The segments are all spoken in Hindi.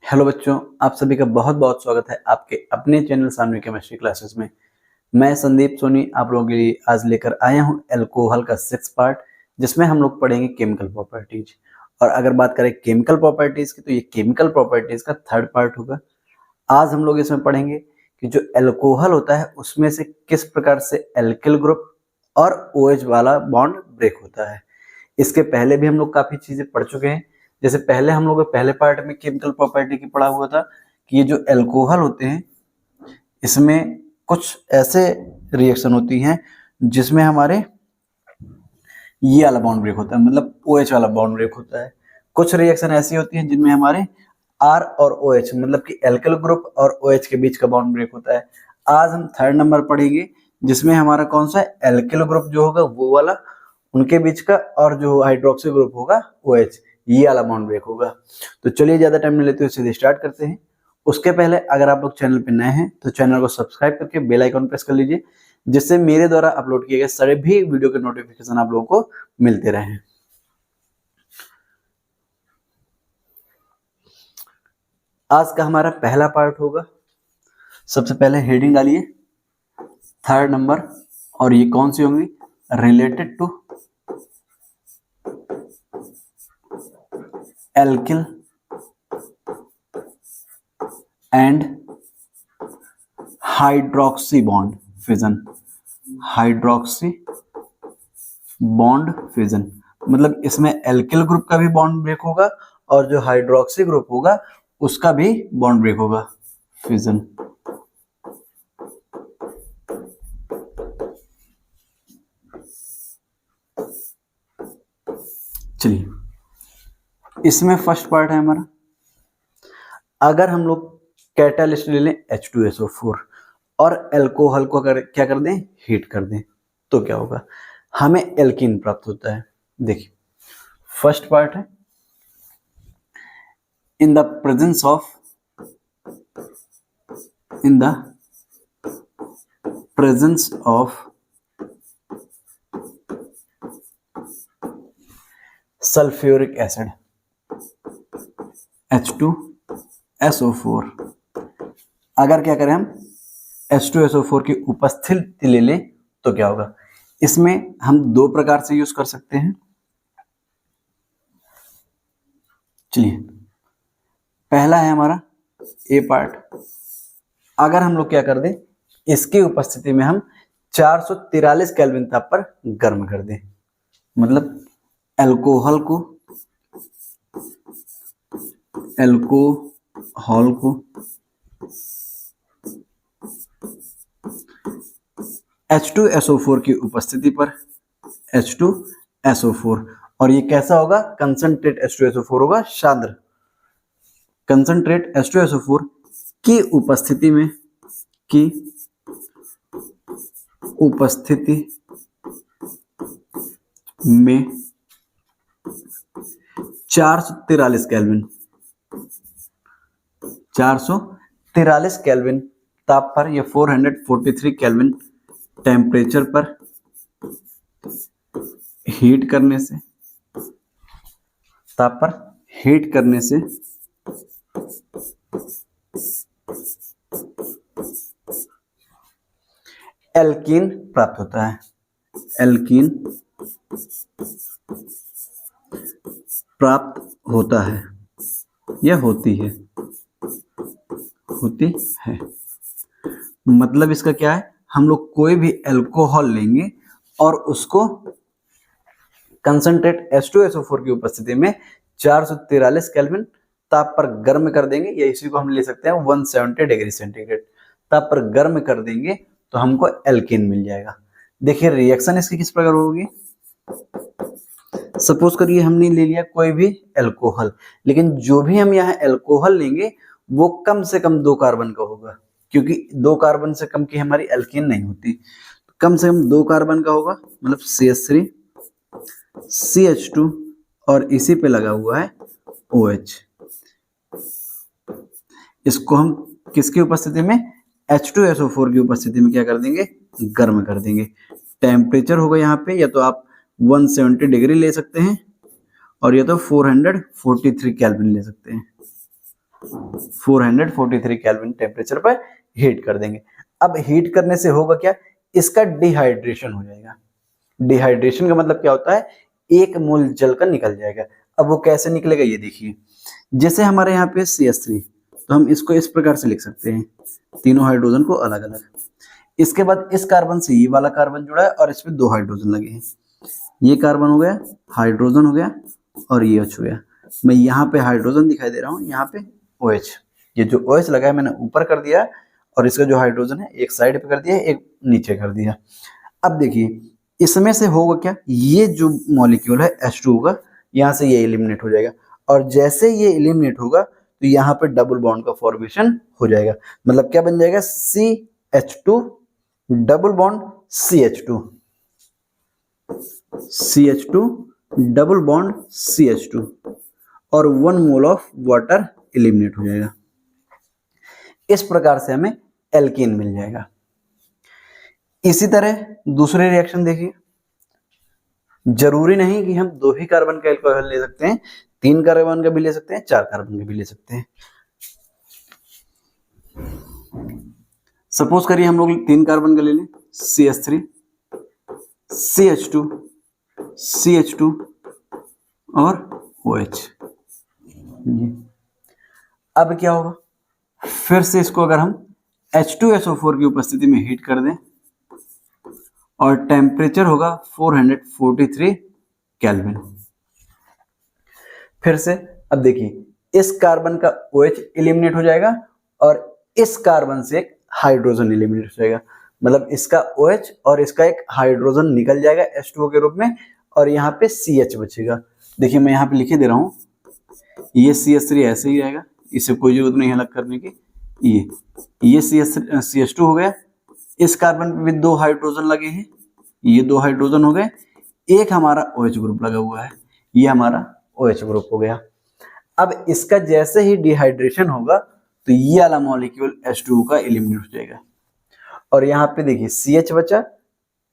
हेलो बच्चों, आप सभी का बहुत बहुत स्वागत है आपके अपने चैनल सानवी केमिस्ट्री क्लासेस में। मैं संदीप सोनी आप लोगों के लिए आज लेकर आया हूं अल्कोहल का 6th पार्ट, जिसमें हम लोग पढ़ेंगे केमिकल प्रॉपर्टीज। और अगर बात करें केमिकल प्रॉपर्टीज की, तो ये केमिकल प्रॉपर्टीज का 3rd पार्ट होगा। आज हम लोग इसमें पढ़ेंगे कि जो अल्कोहल होता है उसमें से किस प्रकार से एल्किल ग्रुप और OH वाला बॉन्ड ब्रेक होता है। इसके पहले भी हम लोग काफी चीजें पढ़ चुके हैं। जैसे पहले हम लोग पहले पार्ट में केमिकल प्रॉपर्टी की पढ़ा हुआ था कि ये जो एल्कोहल होते हैं इसमें कुछ ऐसे रिएक्शन होती हैं जिसमें हमारे ये वाला बॉन्ड ब्रेक होता है, मतलब OH वाला बॉन्ड ब्रेक होता है। कुछ रिएक्शन ऐसी होती हैं जिनमें हमारे R और OH मतलब कि एल्किल ग्रुप और OH के बीच का बॉन्ड ब्रेक होता है। आज हम 3rd नंबर पढ़ेंगे जिसमें हमारा कौन सा एल्किल ग्रुप जो होगा वो वाला उनके बीच का, और जो हाइड्रोक्सी ग्रुप होगा OH ये वाला बॉन्ड ब्रेक होगा। तो चलिए ज्यादा टाइम नहीं लेते हुए सीधे स्टार्ट करते हैं। उसके पहले अगर आप लोग चैनल पे नए हैं तो चैनल को सब्सक्राइब करके बेल आइकन प्रेस कर लीजिए, जिससे मेरे द्वारा अपलोड किए गए सारे भी वीडियो के नोटिफिकेशन आप लोगों को मिलते रहें। आज का हमारा पहला पार्ट होगा। सबसे पहले हेडिंग डालिए 3rd नंबर, और ये कौन सी होंगी? Related to alkyl and hydroxy bond fission. Hydroxy bond fission मतलब इसमें एल्किल ग्रुप का भी बॉन्ड ब्रेक होगा और जो हाइड्रोक्सी ग्रुप होगा उसका भी बॉन्ड ब्रेक होगा, फिजन। चलिए, इसमें फर्स्ट पार्ट है हमारा। अगर हम लोग कैटालिस्ट ले लें H2SO4 और अल्कोहल को क्या कर दें, हीट कर दें, तो क्या होगा? हमें एल्कीन प्राप्त होता है। देखिए फर्स्ट पार्ट है, in the presence of sulphuric acid H2SO4, अगर क्या करें हम H2SO4 की उपस्थिति ले लें तो क्या होगा? इसमें हम दो प्रकार से यूज कर सकते हैं। चलिए, पहला है हमारा ए पार्ट। अगर हम लोग क्या कर दें, इसकी उपस्थिति में हम 443 केल्विन ताप पर गर्म कर दें, मतलब अल्कोहल को H2SO4 की उपस्थिति पर H2SO4, और ये कैसा होगा? कंसंट्रेट H2SO4 होगा, सांद्र कंसंट्रेट H2SO4 की उपस्थिति में 443 केल्विन ताप पर, या 443 केल्विन टेम्परेचर पर हीट करने से, ताप पर हीट करने से एल्कीन प्राप्त होता है। एल्कीन प्राप्त होता है या होती है, मतलब इसका क्या है? हम लोग कोई भी अल्कोहल लेंगे और उसको कंसंट्रेट H2SO4 की उपस्थिति में 443 केल्विन ताप पर गर्म कर देंगे, या इसी को हम ले सकते हैं 170 डिग्री सेंटीग्रेड ताप पर गर्म कर देंगे तो हमको एल्कीन मिल जाएगा। देखिए रिएक्शन इसकी किस प्रकार होगी। सपोज करिए हमने ले लिया कोई भी अल्कोहल, लेकिन जो भी हम यहाँ अल्कोहल लेंगे वो कम से कम 2 कार्बन का होगा, क्योंकि 2 कार्बन से कम की हमारी एल्कीन नहीं होती। कम से कम 2 कार्बन का होगा, मतलब CH3 CH2 और इसी पे लगा हुआ है OH। इसको हम किसकी उपस्थिति में? H2SO4 की उपस्थिति में क्या कर देंगे? गर्म कर देंगे। टेम्परेचर होगा यहाँ पे, या तो आप 170 डिग्री ले सकते हैं और या तो 443 केल्विन ले सकते हैं। 443 केल्विन टेम्परेचर पर हीट कर देंगे। अब हीट करने से होगा क्या, इसका डिहाइड्रेशन हो जाएगा। डिहाइड्रेशन का मतलब क्या होता है, 1 मोल जल का निकल जाएगा। अब वो कैसे निकलेगा ये देखिए, जैसे हमारे यहाँ पे CH3, तो हम इसको इस प्रकार से लिख सकते हैं, तीनों हाइड्रोजन को अलग अलग। इसके बाद इस कार्बन से ये वाला कार्बन जुड़ा है और इसमें 2 हाइड्रोजन लगे हैं। ये कार्बन हो गया, हाइड्रोजन हो गया और ये OH हो गया। मैं यहाँ पे हाइड्रोजन दिखाई दे रहा हूँ, यहाँ पे OH। ये जो OH लगा है मैंने ऊपर कर दिया और इसका जो हाइड्रोजन है एक साइड पे कर दिया, एक नीचे कर दिया। अब देखिए इसमें से होगा क्या, ये जो मॉलिक्यूल है H2 होगा, यहाँ से ये एलिमिनेट हो जाएगा और जैसे ये एलिमिनेट होगा तो यहाँ पे डबल बॉन्ड का फॉर्मेशन हो जाएगा। मतलब क्या बन जाएगा, CH2 double bond CH2, CH2 double bond CH2 और 1 मोल ऑफ वाटर एलिमिनेट हो जाएगा। इस प्रकार से हमें एल्कीन मिल जाएगा। इसी तरह दूसरे रिएक्शन देखिए, जरूरी नहीं कि हम 2 ही कार्बन का अल्कोहल ले सकते हैं, 3 कार्बन का भी ले सकते हैं, 4 कार्बन का भी ले सकते हैं। सपोज करिए हम लोग 3 कार्बन का ले लें, CH3, CH2, CH2 और OH। अब क्या होगा, फिर से इसको अगर हम H2SO4 की उपस्थिति में हीट कर दें और टेम्परेचर होगा 443 केल्विन। फिर से अब देखिए इस कार्बन का OH एलिमिनेट हो जाएगा और इस कार्बन से एक हाइड्रोजन एलिमिनेट हो जाएगा। मतलब इसका OH और इसका एक हाइड्रोजन निकल जाएगा H2O के रूप में और यहाँ पे CH बचेगा। देखिए मैं यहाँ पे लिखे दे रहा हूँ, ये CH3 ऐसे ही रहेगा, इसे कोई जरूरत नहीं अलग करने की। ये CH2 हो गया, इस कार्बन पे भी 2 हाइड्रोजन लगे हैं, ये 2 हाइड्रोजन हो गए, एक हमारा OH ग्रुप लगा हुआ है, ये हमारा OH ग्रुप हो गया। अब इसका जैसे ही डिहाइड्रेशन होगा तो ये वाला मॉलिक्यूल H2O का एलिमिनेट हो जाएगा और यहाँ पे देखिए CH बचा,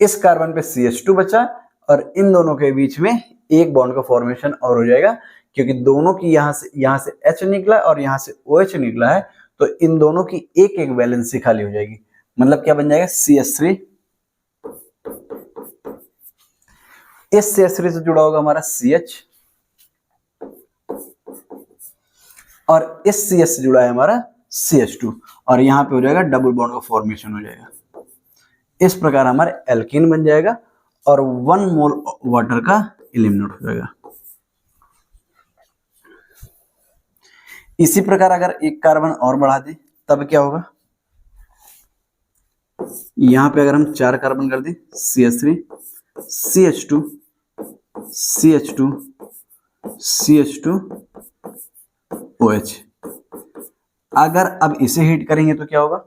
इस कार्बन पे CH2 बचा और इन दोनों के बीच में एक बॉन्ड का फॉर्मेशन और हो जाएगा, क्योंकि दोनों की यहाँ से H निकला और यहाँ से OH निकला है, तो इन दोनों की एक एक वैलेंसी खाली हो जाएगी। मतलब क्या बन जाएगा, CH3, इस CH3 से जुड़ा होगा हमारा CH और इस CH से जुड़ा है हमारा CH2 और यहाँ पे हो जाएगा डबल बॉन्ड का फॉर्मेशन हो जाएगा। इस प्रकार हमारे एल्कीन बन जाएगा और 1 मोल वाटर का एलिमिनेट हो जाएगा। इसी प्रकार अगर एक कार्बन और बढ़ा दें तब क्या होगा, यहाँ पे अगर हम 4 कार्बन कर दें, CH3, CH2, CH2, CH2, OH। अगर अब इसे हीट करेंगे तो क्या होगा,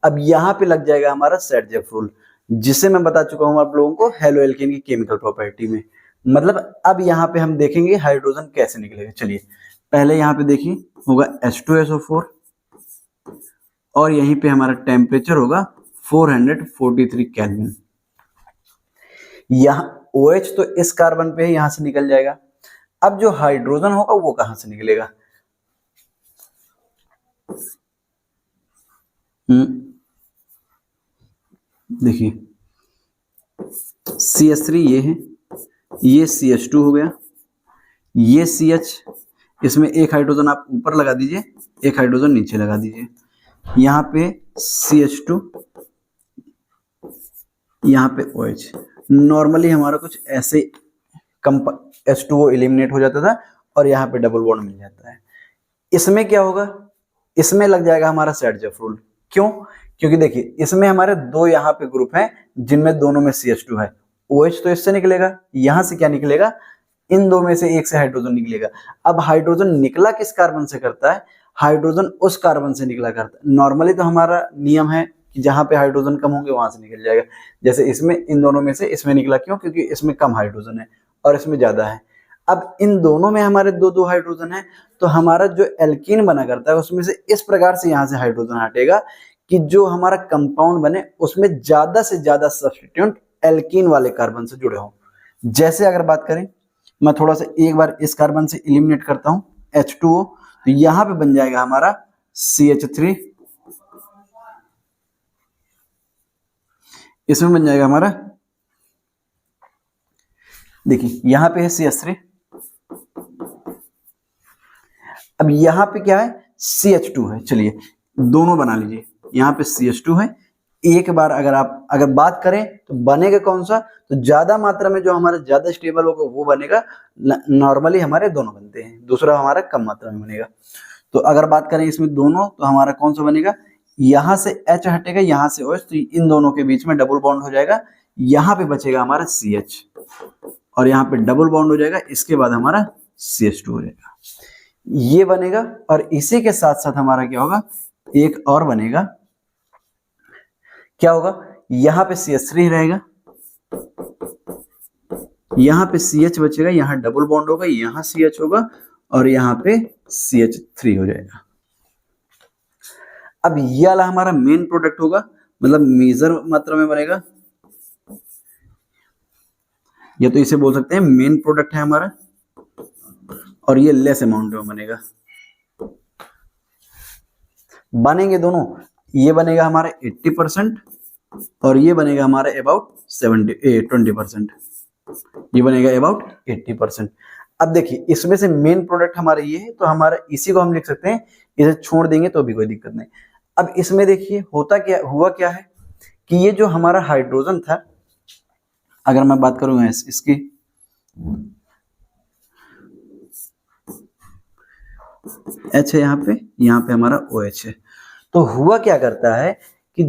अब यहाँ पे लग जाएगा हमारा सेट-जेफ रूल, जिसे मैं बता चुका हूँ आप लोगों को हेलो एल्केन की केमिकल प्रॉपर्टी में। मतलब अब यहाँ पे हम देखेंगे हाइड्रोजन कैसे निकलेगा। चलिए पहले यहाँ पे देखिए होगा H2SO4 और यहीं पे हमारा टेम्परेचर होगा 443 केल्विन। यहाँ OH तो इस कार्बन पे यहाँ से निकल जाएगा। अब जो हाइड्रोजन होगा वो कहां से निकलेगा, देखिए CH3 ये है, ये CH2 हो गया, ये CH, इसमें एक हाइड्रोजन आप ऊपर लगा दीजिए, एक हाइड्रोजन नीचे लगा दीजिए। यहाँ पे CH2, यहाँ पे OH। नॉर्मली हमारा कुछ ऐसे H2O एलिमिनेट हो जाता था और यहाँ पे डबल बॉन्ड मिल जाता है। इसमें क्या होगा, इसमें लग जाएगा हमारा सेट-जेफ रूल। क्यों, क्योंकि देखिए इसमें हमारे 2 यहाँ पे ग्रुप हैं जिनमें दोनों में CH2 है। OH तो इससे निकलेगा, यहाँ से क्या निकलेगा, इन 2 में से एक से हाइड्रोजन निकलेगा। अब हाइड्रोजन निकला किस कार्बन से करता है, हाइड्रोजन उस कार्बन से निकला करता है। नॉर्मली तो हमारा नियम है कि जहां पे हाइड्रोजन कम होंगे वहां से निकल जाएगा। जैसे इसमें इन दोनों में से इसमें निकला, क्यों, क्योंकि इसमें कम हाइड्रोजन है और इसमें ज्यादा है। अब इन दोनों में हमारे 2-2 हाइड्रोजन है, तो हमारा जो एल्कीन बना करता है उसमें से इस प्रकार से यहाँ से हाइड्रोजन हटेगा कि जो हमारा कंपाउंड बने उसमें ज्यादा से ज्यादा सब्स्टिट्यूएंट एल्कीन वाले कार्बन से जुड़े हों। जैसे अगर बात करें, मैं थोड़ा सा एक बार इस कार्बन से एलिमिनेट करता हूँ H2O, तो यहां पे बन जाएगा हमारा CH3, इसमें बन जाएगा हमारा, देखिए यहां पे है CH3, अब यहां पे क्या है CH2 है। चलिए दोनों बना लीजिए, यहाँ पे CH2 है। एक बार अगर बात करें तो बनेगा कौन सा, तो ज्यादा मात्रा में जो हमारा ज्यादा स्टेबल होगा वो बनेगा। नॉर्मली हमारे दोनों बनते हैं, दूसरा हमारा कम मात्रा में बनेगा। तो अगर बात करें इसमें दोनों, तो हमारा कौन सा बनेगा, यहाँ से H हटेगा, यहाँ से OH, तो इन दोनों के बीच में डबल बॉन्ड हो जाएगा। यहाँ पे बचेगा हमारा CH और यहाँ पे डबल बॉन्ड हो जाएगा, इसके बाद हमारा CH2 हो जाएगा, ये बनेगा। और इसी के साथ साथ हमारा क्या होगा, एक और बनेगा, क्या होगा, यहाँ पे CH3 रहेगा, यहाँ पे CH बचेगा, यहाँ डबल बॉन्ड होगा, यहाँ CH होगा और यहाँ पे CH3 हो जाएगा। अब ये वाला हमारा मेन प्रोडक्ट होगा, मतलब मेजर मात्रा में बनेगा, या तो इसे बोल सकते हैं मेन प्रोडक्ट है हमारा, और ये लेस अमाउंट में बनेगा। बनेंगे दोनों, ये बनेगा हमारा 80% और ये बनेगा हमारा अबाउट 20%, ये बनेगा अबाउट 80%। अब देखिए इसमें से मेन प्रोडक्ट हमारा ये है, तो हमारा इसी को हम लिख सकते हैं, इसे छोड़ देंगे तो भी कोई दिक्कत नहीं। अब इसमें देखिए हुआ क्या है कि ये जो हमारा हाइड्रोजन था, अगर मैं बात करूंगा इसकी, H है यहाँ पे हमारा OH है। तो हुआ क्या करता है कि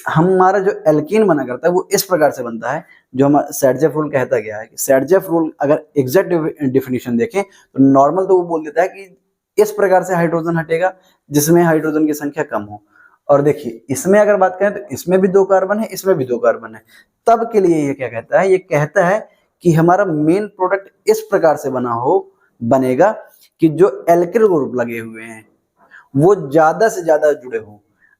हमारा जो एल्कीन बना करता है वो इस प्रकार से बनता है, जो हमारा सैडजेफ रूल कहता गया है कि सैडजेफ रूल अगर एग्जैक्ट डिफिनीशन देखें तो नॉर्मल तो वो बोल देता है कि इस प्रकार से हाइड्रोजन हटेगा जिसमें हाइड्रोजन की संख्या कम हो। और देखिए इसमें अगर बात करें तो इसमें भी 2 कार्बन है, इसमें भी 2 कार्बन है, तब के लिए ये क्या कहता है, ये कहता है कि हमारा मेन प्रोडक्ट इस प्रकार से बनेगा कि जो एल्किल ग्रुप लगे हुए हैं वो ज्यादा से ज्यादा जुड़े हों।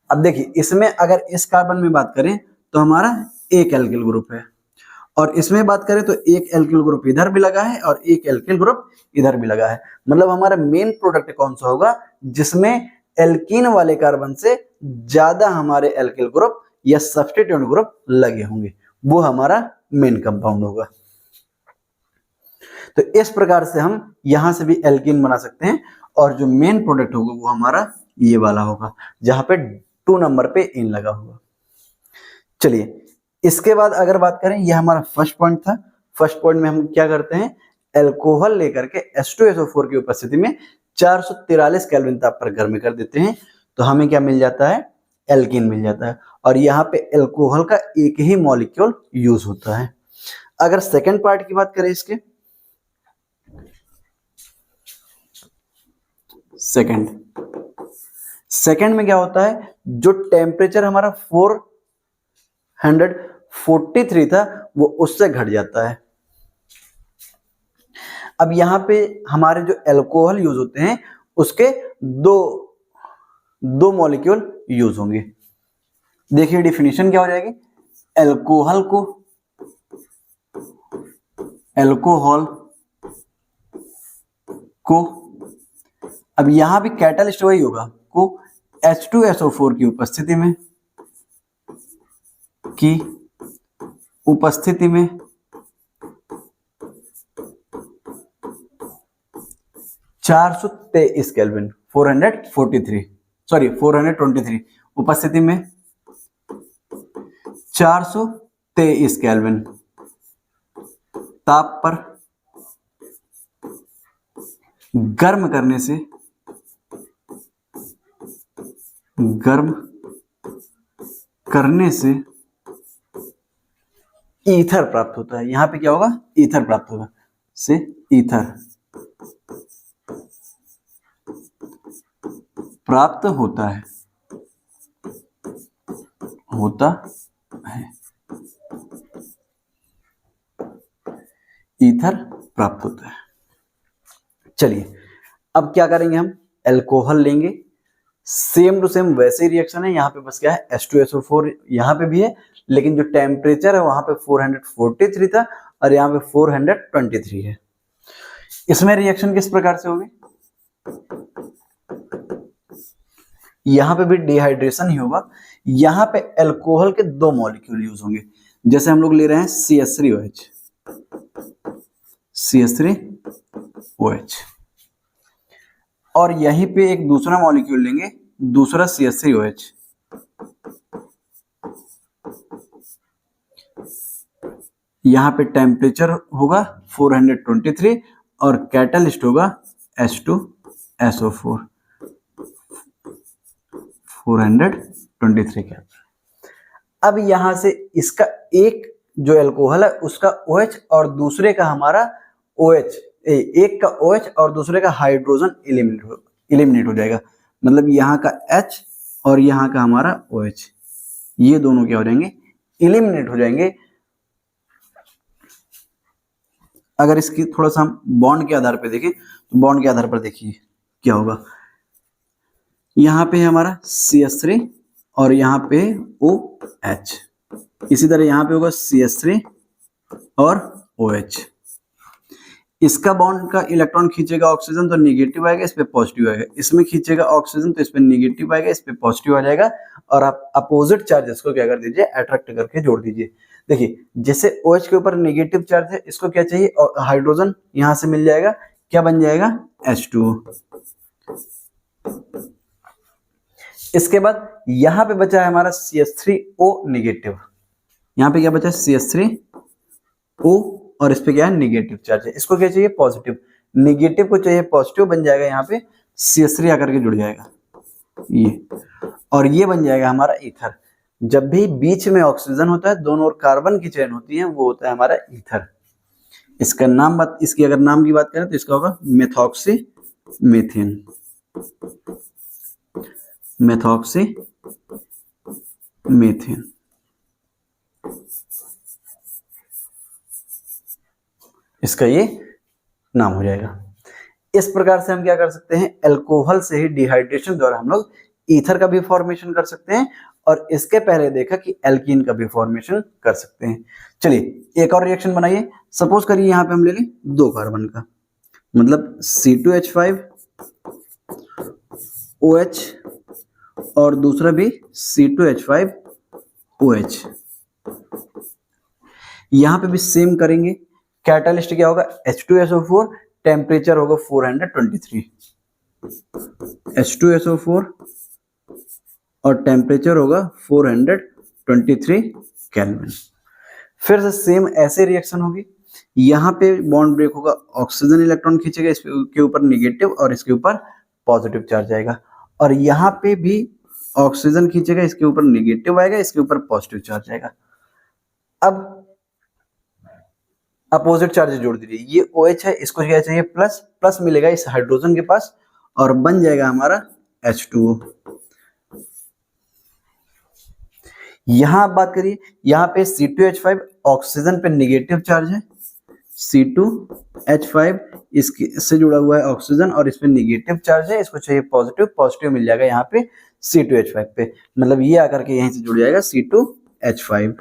अब देखिए इसमें अगर इस कार्बन में बात करें तो हमारा एक एल्किल ग्रुप है, और इसमें बात करें तो एक एल्किल ग्रुप इधर भी लगा है और एक एल्किल ग्रुप इधर भी लगा है। मतलब हमारा मेन प्रोडक्ट कौन सा होगा, जिसमें एल्कीन वाले कार्बन से ज्यादा हमारे एल्किल ग्रुप या सब्स्टिट्यूएंट ग्रुप लगे होंगे, वो हमारा मेन कंपाउंड होगा। तो इस प्रकार से हम यहां से भी एल्कीन बना सकते हैं, और जो मेन प्रोडक्ट होगा वो हमारा ये वाला होगा, जहां पे 2 नंबर पे इन लगा होगा। चलिए इसके बाद अगर बात करें, ये हमारा फर्स्ट पॉइंट था। फर्स्ट पॉइंट में हम क्या करते हैं, एल्कोहल लेकर के H2SO4 की उपस्थिति में 443 केल्विन ताप पर गर्म कर देते हैं, तो हमें क्या मिल जाता है, एल्कीन मिल जाता है। और यहाँ पे एल्कोहल का एक ही मॉलिक्यूल यूज होता है। अगर सेकेंड पार्ट की बात करें इसके, सेकेंड में क्या होता है, जो टेम्परेचर हमारा 443 था वो उससे घट जाता है। अब यहाँ पे हमारे जो एल्कोहल यूज होते हैं उसके दो मॉलिक्यूल यूज होंगे। देखिए डिफिनीशन क्या हो जाएगी, एल्कोहल को अब यहां भी कैटलिस्ट वही होगा, को H2SO4 की उपस्थिति में 423 केल्विन 423 उपस्थिति में 423 केल्विन ताप पर गर्म करने से ईथर प्राप्त होता है। यहां पे क्या होगा, ईथर प्राप्त होगा, से ईथर प्राप्त होता है ईथर प्राप्त होता है। चलिए अब क्या करेंगे, हम एल्कोहल लेंगे, सेम टू सेम वैसे ही रिएक्शन है। यहाँ पे बस क्या है, H2SO4 यहाँ पे भी है, लेकिन जो टेम्परेचर है वहां पे 443 था और यहाँ पे 423 है। इसमें रिएक्शन किस प्रकार से होगी, यहाँ पे भी डिहाइड्रेशन ही होगा। यहाँ पे अल्कोहल के दो मॉलिक्यूल यूज होंगे, जैसे हम लोग ले रहे हैं CH3OH, CH3OH, और यहीं पे एक दूसरा मॉलिक्यूल लेंगे, दूसरा CH3OH, यहाँ पे टेम्परेचर होगा 423 और कैटलिस्ट होगा H2SO4, 423 का। अब यहां से इसका एक जो अल्कोहल है उसका OH और दूसरे का हमारा OH, एक का OH और दूसरे का हाइड्रोजन इलिमिनेट हो जाएगा। मतलब यहाँ का H और यहाँ का हमारा OH, ये दोनों क्या हो जाएंगे, इलिमिनेट हो जाएंगे। अगर इसकी थोड़ा सा हम बॉन्ड के आधार पर देखें तो बॉन्ड के आधार पर देखिए क्या होगा। यहाँ पे हमारा CH3 और यहाँ पे OH, इसी तरह यहाँ पे होगा CH3 और OH। इसका बॉन्ड का इलेक्ट्रॉन खींचेगा ऑक्सीजन तो निगेटिव आएगा, इस पे पॉजिटिव आएगा। इसमें खींचेगा ऑक्सीजन तो इस पे निगेटिव आएगा, इस पे पॉजिटिव आ जाएगा। और आप अपोजिट चार्जेस को क्या कर दीजिए, अट्रैक्ट करके जोड़ दीजिए। देखिए जैसे OH के ऊपर नेगेटिव चार्ज है, इसको क्या चाहिए, हाइड्रोजन यहां से मिल जाएगा, क्या बन जाएगा, H2O। इसके बाद यहां पे बचा है हमारा CH3O नेगेटिव, यहाँ पे क्या बचा है, CH3O और इस पे क्या है, नेगेटिव चार्ज है। इसको क्या चाहिए, पॉजिटिव। नेगेटिव को चाहिए पॉजिटिव, बन जाएगा यहाँ पे CH3 आकर के जुड़ जाएगा ये, और ये बन जाएगा हमारा ईथर। जब भी बीच में ऑक्सीजन होता है, दोनों ओर कार्बन की चेन होती है, वो होता है हमारा ईथर। इसका नाम इसकी अगर नाम की बात करें तो इसका होगा मेथॉक्सी मीथेन, मेथॉक्सी मीथेन। इसका ये नाम हो जाएगा। इस प्रकार से हम क्या कर सकते हैं, अल्कोहल से ही डिहाइड्रेशन द्वारा हम लोग ईथर का भी फॉर्मेशन कर सकते हैं, और इसके पहले देखा कि एल्कीन का भी फॉर्मेशन कर सकते हैं। चलिए एक और रिएक्शन बनाइए। सपोज करिए यहाँ पे हम ले लें 2 कार्बन का, मतलब C2H5OH और दूसरा भी C2H5OH। यहाँ पे भी सेम करेंगे। कैटालिस्ट क्या होगा, H2SO4, टेम्परेचर होगा 423, H2SO4 और टेम्परेचर होगा 423 केल्विन। फिर से सेम ऐसे रिएक्शन होगी। यहाँ पे बॉन्ड ब्रेक होगा, ऑक्सीजन इलेक्ट्रॉन खींचेगा, इसके ऊपर नेगेटिव और इसके ऊपर पॉजिटिव चार्ज आएगा, और यहाँ पे भी ऑक्सीजन खींचेगा, इसके ऊपर नेगेटिव आएगा, इसके ऊपर पॉजिटिव चार्ज आएगा। अब अपोजिट चार्ज जोड़ दीजिए, ये OH है, इसको क्या चाहिए, प्लस, प्लस मिलेगा इस हाइड्रोजन के पास और बन जाएगा हमारा H2O। यहां आप बात करिए, यहाँ पे C2H5 ऑक्सीजन पे नेगेटिव चार्ज है, C2H5 इससे जुड़ा हुआ है ऑक्सीजन और इस पे नेगेटिव चार्ज है, इसको चाहिए पॉजिटिव, पॉजिटिव मिल जाएगा यहाँ पे C2H5 पे, मतलब ये आकर के यहीं से जुड़ जाएगा C2H5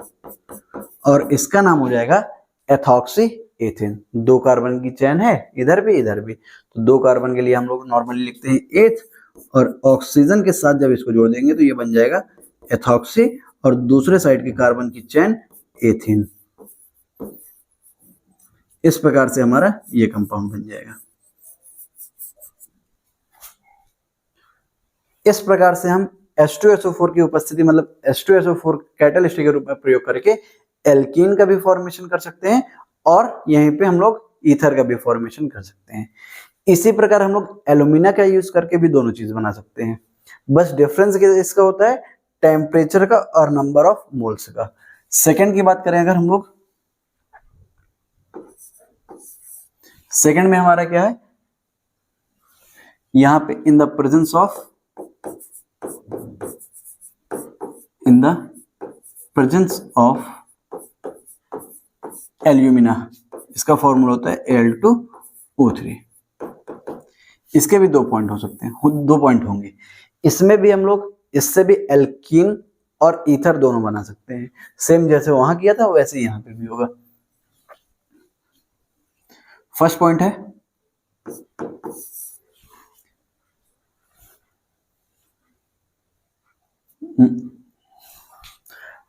और इसका नाम हो जाएगा एथॉक्सी एथेन। 2 कार्बन की चेन है, इधर भी, तो 2 कार्बन के लिए हम लोग नॉर्मली लिखते हैं एथ, और ऑक्सीजन के साथ जब इसको जोड़ देंगे तो ये बन जाएगा एथॉक्सी, और दूसरे साइड के कार्बन की चेन एथेन। इस प्रकार से हमारा ये कंपाउंड बन जाएगा। इस प्रकार से हम H2SO4 की उपस्थिति, मतलब H2SO4 कैटालिस्ट के रूप में प्रयोग करके एल्कीन का भी फॉर्मेशन कर सकते हैं, और यहीं पे हम लोग ईथर का भी फॉर्मेशन कर सकते हैं। इसी प्रकार हम लोग एल्यूमिना का यूज करके भी दोनों चीज बना सकते हैं। बस डिफरेंस इसका होता है टेम्परेचर का और नंबर ऑफ मोल्स का। सेकंड की बात करें अगर हम लोग, सेकंड में हमारा क्या है, यहां पे in the presence of alumina, इसका फॉर्मूला होता है Al2O3। इसके भी 2 पॉइंट हो सकते हैं, 2 पॉइंट होंगे। इसमें भी हम लोग इससे भी एल्कीन और ईथर दोनों बना सकते हैं। सेम जैसे वहां किया था वैसे यहां पे भी होगा। फर्स्ट पॉइंट है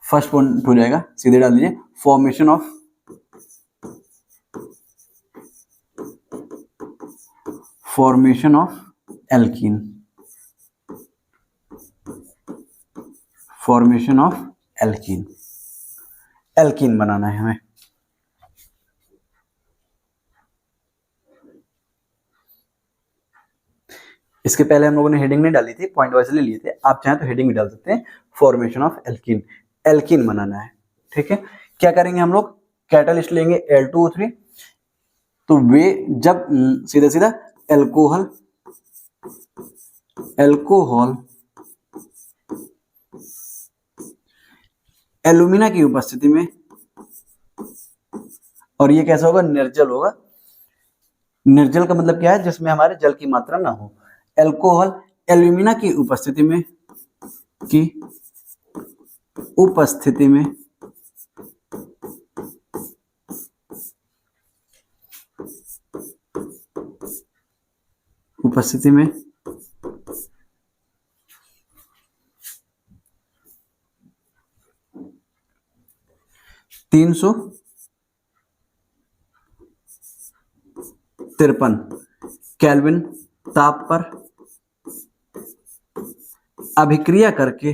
फर्स्ट पॉइंट हो जाएगा, सीधे डाल दीजिए, formation of alkene, formation of alkene, alkene बनाना है हमें। इसके पहले हम लोगों ने हेडिंग नहीं डाली थी, पॉइंट वाइज ले लिए थे, आप चाहें तो हेडिंग भी डाल सकते हैं, फॉर्मेशन ऑफ एल्कीन, एल्कीन बनाना है। ठीक है, क्या करेंगे हम लोग, कैटलिस्ट लेंगे Al2O3, तो वे जब सीधा सीधा एल्कोहल एल्यूमिना की उपस्थिति में, और ये कैसा होगा, निर्जल होगा। निर्जल का मतलब क्या है, जिसमें हमारे जल की मात्रा ना हो। एल्कोहल एल्यूमिना की उपस्थिति में उपस्थिति में 353 केल्विन ताप पर अभिक्रिया करके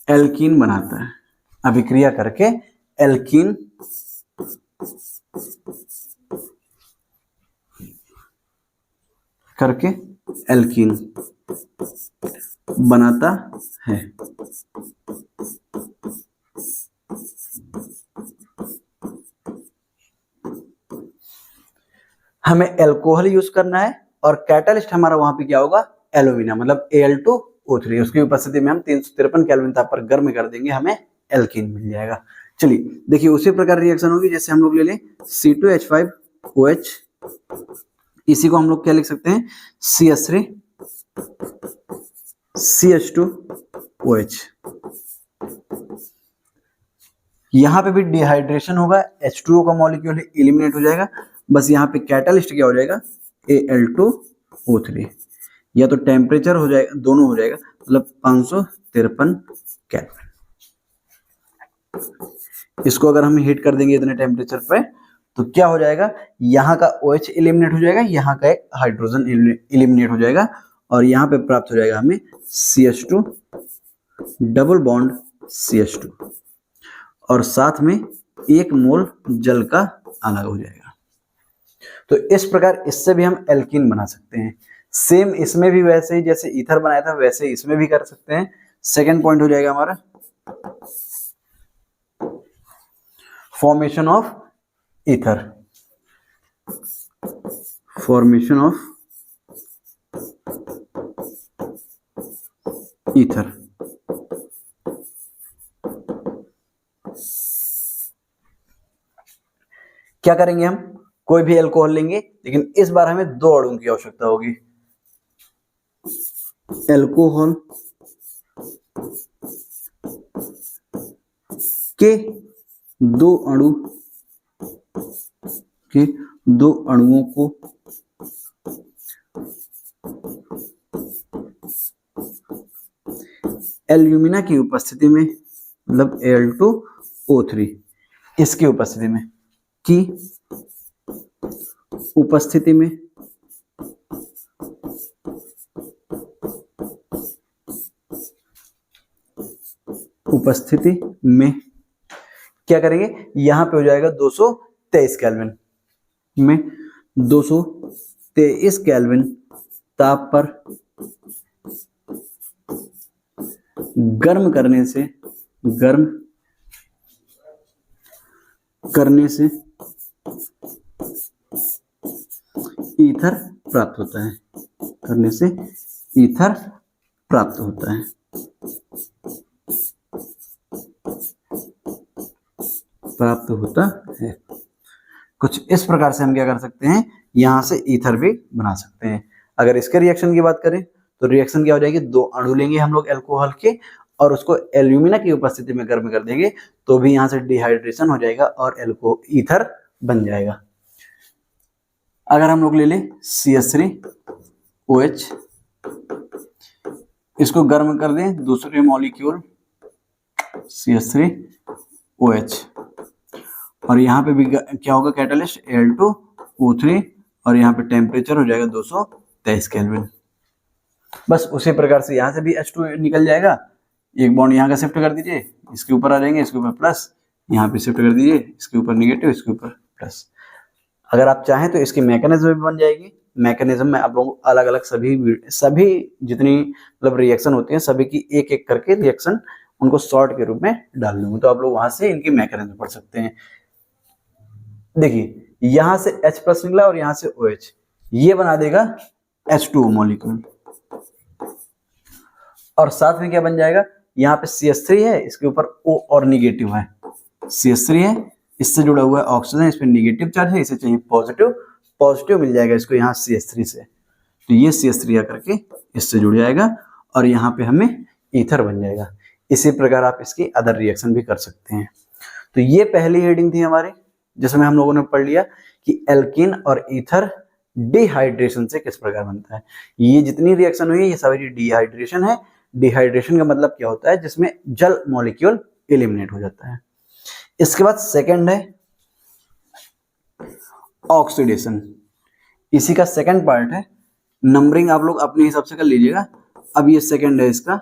एल्कीन बनाता है, अभिक्रिया करके एल्कीन बनाता है। हमें एल्कोहल यूज करना है और कैटलिस्ट हमारा वहां पे क्या होगा, एल्यूमिना, मतलब Al2O3, उसकी उपस्थिति में हम 353 केल्विन ताप पर गर्म कर देंगे, हमें एल्कीन मिल जाएगा। चलिए देखिए, उसी प्रकार रिएक्शन होगी जैसे हम लोग ले लें C2H5OH, इसी को हम लोग क्या लिख सकते हैं, CH3CH2OH। यहां पे भी डिहाइड्रेशन होगा, H2O का मॉलिक्यूल एलिमिनेट हो जाएगा, बस यहाँ पे कैटलिस्ट क्या हो जाएगा, Al2O3, या तो टेम्परेचर हो जाएगा, दोनों हो जाएगा, मतलब 553 केल्विन। इसको अगर हम हीट कर देंगे इतने टेम्परेचर पे, तो क्या हो जाएगा, यहाँ का OH एलिमिनेट हो जाएगा, यहाँ का एक हाइड्रोजन एलिमिनेट हो जाएगा, और यहाँ पे प्राप्त हो जाएगा हमें CH2 डबल बॉन्ड CH2, और साथ में 1 मोल जल का अलग हो जाएगा। तो इस प्रकार इससे भी हम एल्कीन बना सकते हैं। सेम इसमें भी वैसे ही जैसे ईथर बनाया था वैसे इसमें भी कर सकते हैं। सेकंड पॉइंट हो जाएगा हमारा formation of ether, formation of ether. क्या करेंगे हम, कोई भी अल्कोहल लेंगे, लेकिन इस बार हमें 2 अणुओं की आवश्यकता होगी। अल्कोहल के 2 अणुओं को एल्यूमिना की उपस्थिति में, मतलब Al2O3, इसकी उपस्थिति में क्या करेंगे, यहां पे हो जाएगा 223 केल्विन में 223 केल्विन ताप पर गर्म करने से ईथर प्राप्त होता है, कुछ इस प्रकार से हम क्या कर सकते हैं, यहां से ईथर भी बना सकते हैं। अगर इसके रिएक्शन की बात करें तो रिएक्शन क्या हो जाएगी, 2 अणु लेंगे हम लोग अल्कोहल के और उसको एल्यूमिना की उपस्थिति में गर्म कर देंगे, तो भी यहां से डिहाइड्रेशन हो जाएगा और ईथर बन जाएगा। अगर हम लोग ले लें CH3OH, इसको गर्म कर दें, दूसरे मॉलिक्यूल CH3OH, और यहाँ पे भी क्या होगा कैटलिस्ट Al2O3, और यहाँ पे टेम्परेचर हो जाएगा 223 केल्विन। बस उसी प्रकार से यहाँ से भी H2 निकल जाएगा, एक बॉन्ड यहाँ का शिफ्ट कर दीजिए, इसके ऊपर आ जाएंगे, इसके ऊपर प्लस, यहाँ पे शिफ्ट कर दीजिए, इसके ऊपर निगेटिव, इसके ऊपर प्लस। अगर आप चाहें तो इसकी मैकेनिज्म भी बन जाएगी। मैकेनिज्म में आप लोगों को अलग अलग सभी जितनी मतलब रिएक्शन होती हैं सभी की एक एक करके रिएक्शन उनको शॉर्ट के रूप में डाल दूंगा, तो आप लोग वहां से इनकी मैकेनिज्म पढ़ सकते हैं। देखिए यहां से H+ निकला और यहां से OH, ये बना देगा H2O मॉलिक्यूल, और साथ में क्या बन जाएगा, यहाँ पे CH3 है, इसके ऊपर O और निगेटिव है, CH3 है, इससे जुड़ा हुआ है ऑक्सीजन, इस पे निगेटिव चार्ज है, इसे चाहिए पॉजिटिव, पॉजिटिव मिल जाएगा इसको यहाँ CH3 से, तो ये CH3 आकर के इससे जुड़ जाएगा और यहाँ पे हमें ईथर बन जाएगा। इसी प्रकार आप इसकी अदर रिएक्शन भी कर सकते हैं। तो ये पहली हेडिंग थी हमारी, जिसमें हम लोगों ने पढ़ लिया कि एल्कीन और ईथर डिहाइड्रेशन से किस प्रकार बनता है। ये जितनी रिएक्शन हुई है ये सारी डिहाइड्रेशन है। डिहाइड्रेशन का मतलब क्या होता है, जिसमें जल मॉलिक्यूल एलिमिनेट हो जाता है। इसके बाद सेकंड है ऑक्सीडेशन, इसी का सेकंड पार्ट है। नंबरिंग आप लोग अपने हिसाब से कर लीजिएगा। अब ये सेकंड है इसका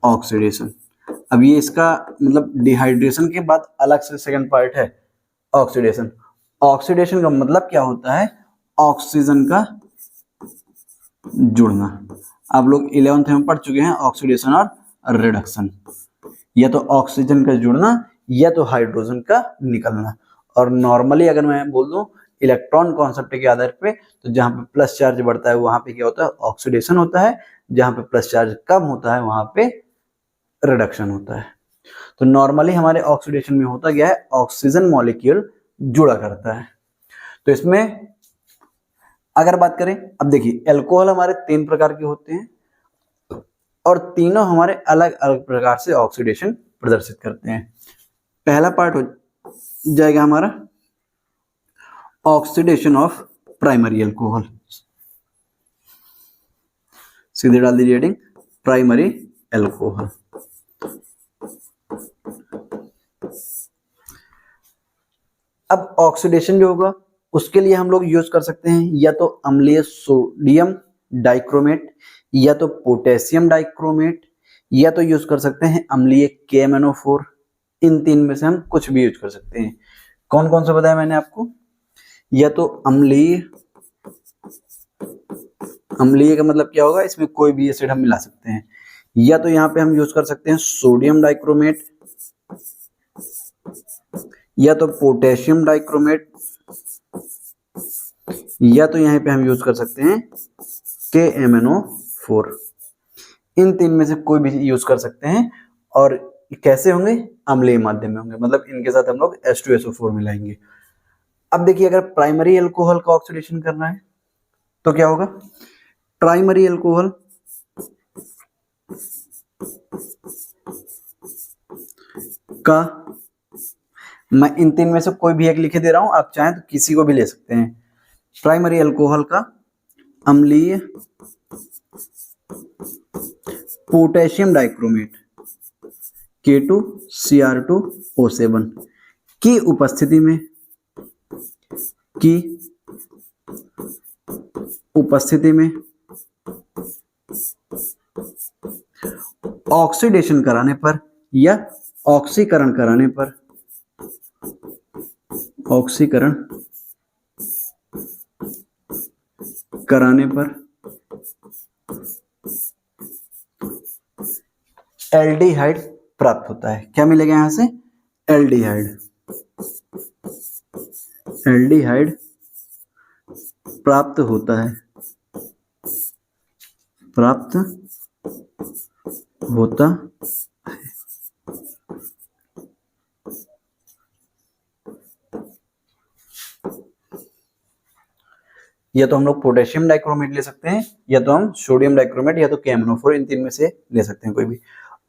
ऑक्सीडेशन। अब ये इसका मतलब डिहाइड्रेशन के बाद अलग से सेकंड पार्ट है ऑक्सीडेशन। ऑक्सीडेशन का मतलब क्या होता है, ऑक्सीजन का जुड़ना। आप लोग 11th में पढ़ चुके हैं ऑक्सीडेशन और रिडक्शन, या तो ऑक्सीजन का जुड़ना या तो हाइड्रोजन का निकलना। और नॉर्मली अगर मैं बोल दूं इलेक्ट्रॉन कॉन्सेप्ट के आधार पे, तो जहां पे प्लस चार्ज बढ़ता है वहां पे क्या होता है, ऑक्सीडेशन होता है, जहां पे प्लस चार्ज कम होता है वहां पे रिडक्शन होता है। तो नॉर्मली हमारे ऑक्सीडेशन में होता क्या है, ऑक्सीजन मॉलिक्यूल जुड़ा करता है। तो इसमें अगर बात करें, अब देखिए अल्कोहल हमारे 3 प्रकार के होते हैं और तीनों हमारे अलग अलग प्रकार से ऑक्सीडेशन प्रदर्शित करते हैं। पहला पार्ट हो जाएगा हमारा ऑक्सीडेशन ऑफ प्राइमरी अल्कोहल, सीधे डाल दीजिए हेडिंग प्राइमरी अल्कोहल। अब ऑक्सीडेशन जो होगा उसके लिए हम लोग यूज कर सकते हैं या तो अम्लीय सोडियम डाइक्रोमेट, या तो पोटेशियम डाइक्रोमेट, या तो यूज कर सकते हैं अम्लीय KMnO4। इन 3 में से हम कुछ भी यूज कर सकते हैं। कौन कौन सा बताया मैंने आपको, या तो अम्लीय का मतलब क्या होगा, इसमें कोई भी एसिड हम मिला सकते हैं, या तो यहाँ पे हम यूज कर सकते हैं सोडियम डाइक्रोमेट, या तो पोटेशियम डाइक्रोमेट, या तो यहाँ पे हम यूज कर सकते हैं KMnO4। इन 3 में से कोई भी यूज कर सकते हैं। और कैसे होंगे, अम्लीय माध्यम में होंगे, मतलब इनके साथ हम लोग H2SO4 मिलाएंगे। अब देखिए अगर प्राइमरी अल्कोहल का ऑक्सीडेशन करना है तो क्या होगा, प्राइमरी अल्कोहल का मैं इन 3 में से कोई भी एक लिखे दे रहा हूं, आप चाहें तो किसी को भी ले सकते हैं। प्राइमरी अल्कोहल का अम्लीय पोटेशियम डाइक्रोमेट K2Cr2O7 की उपस्थिति में ऑक्सीडेशन कराने पर या ऑक्सीकरण कराने पर एल्डिहाइड प्राप्त होता है। क्या मिलेगा यहां से, एल्डिहाइड प्राप्त होता है। या तो हम लोग पोटेशियम डाइक्रोमेट ले सकते हैं, या तो हम सोडियम डाइक्रोमेट, या तो KMnO4, इन 3 में से ले सकते हैं कोई भी।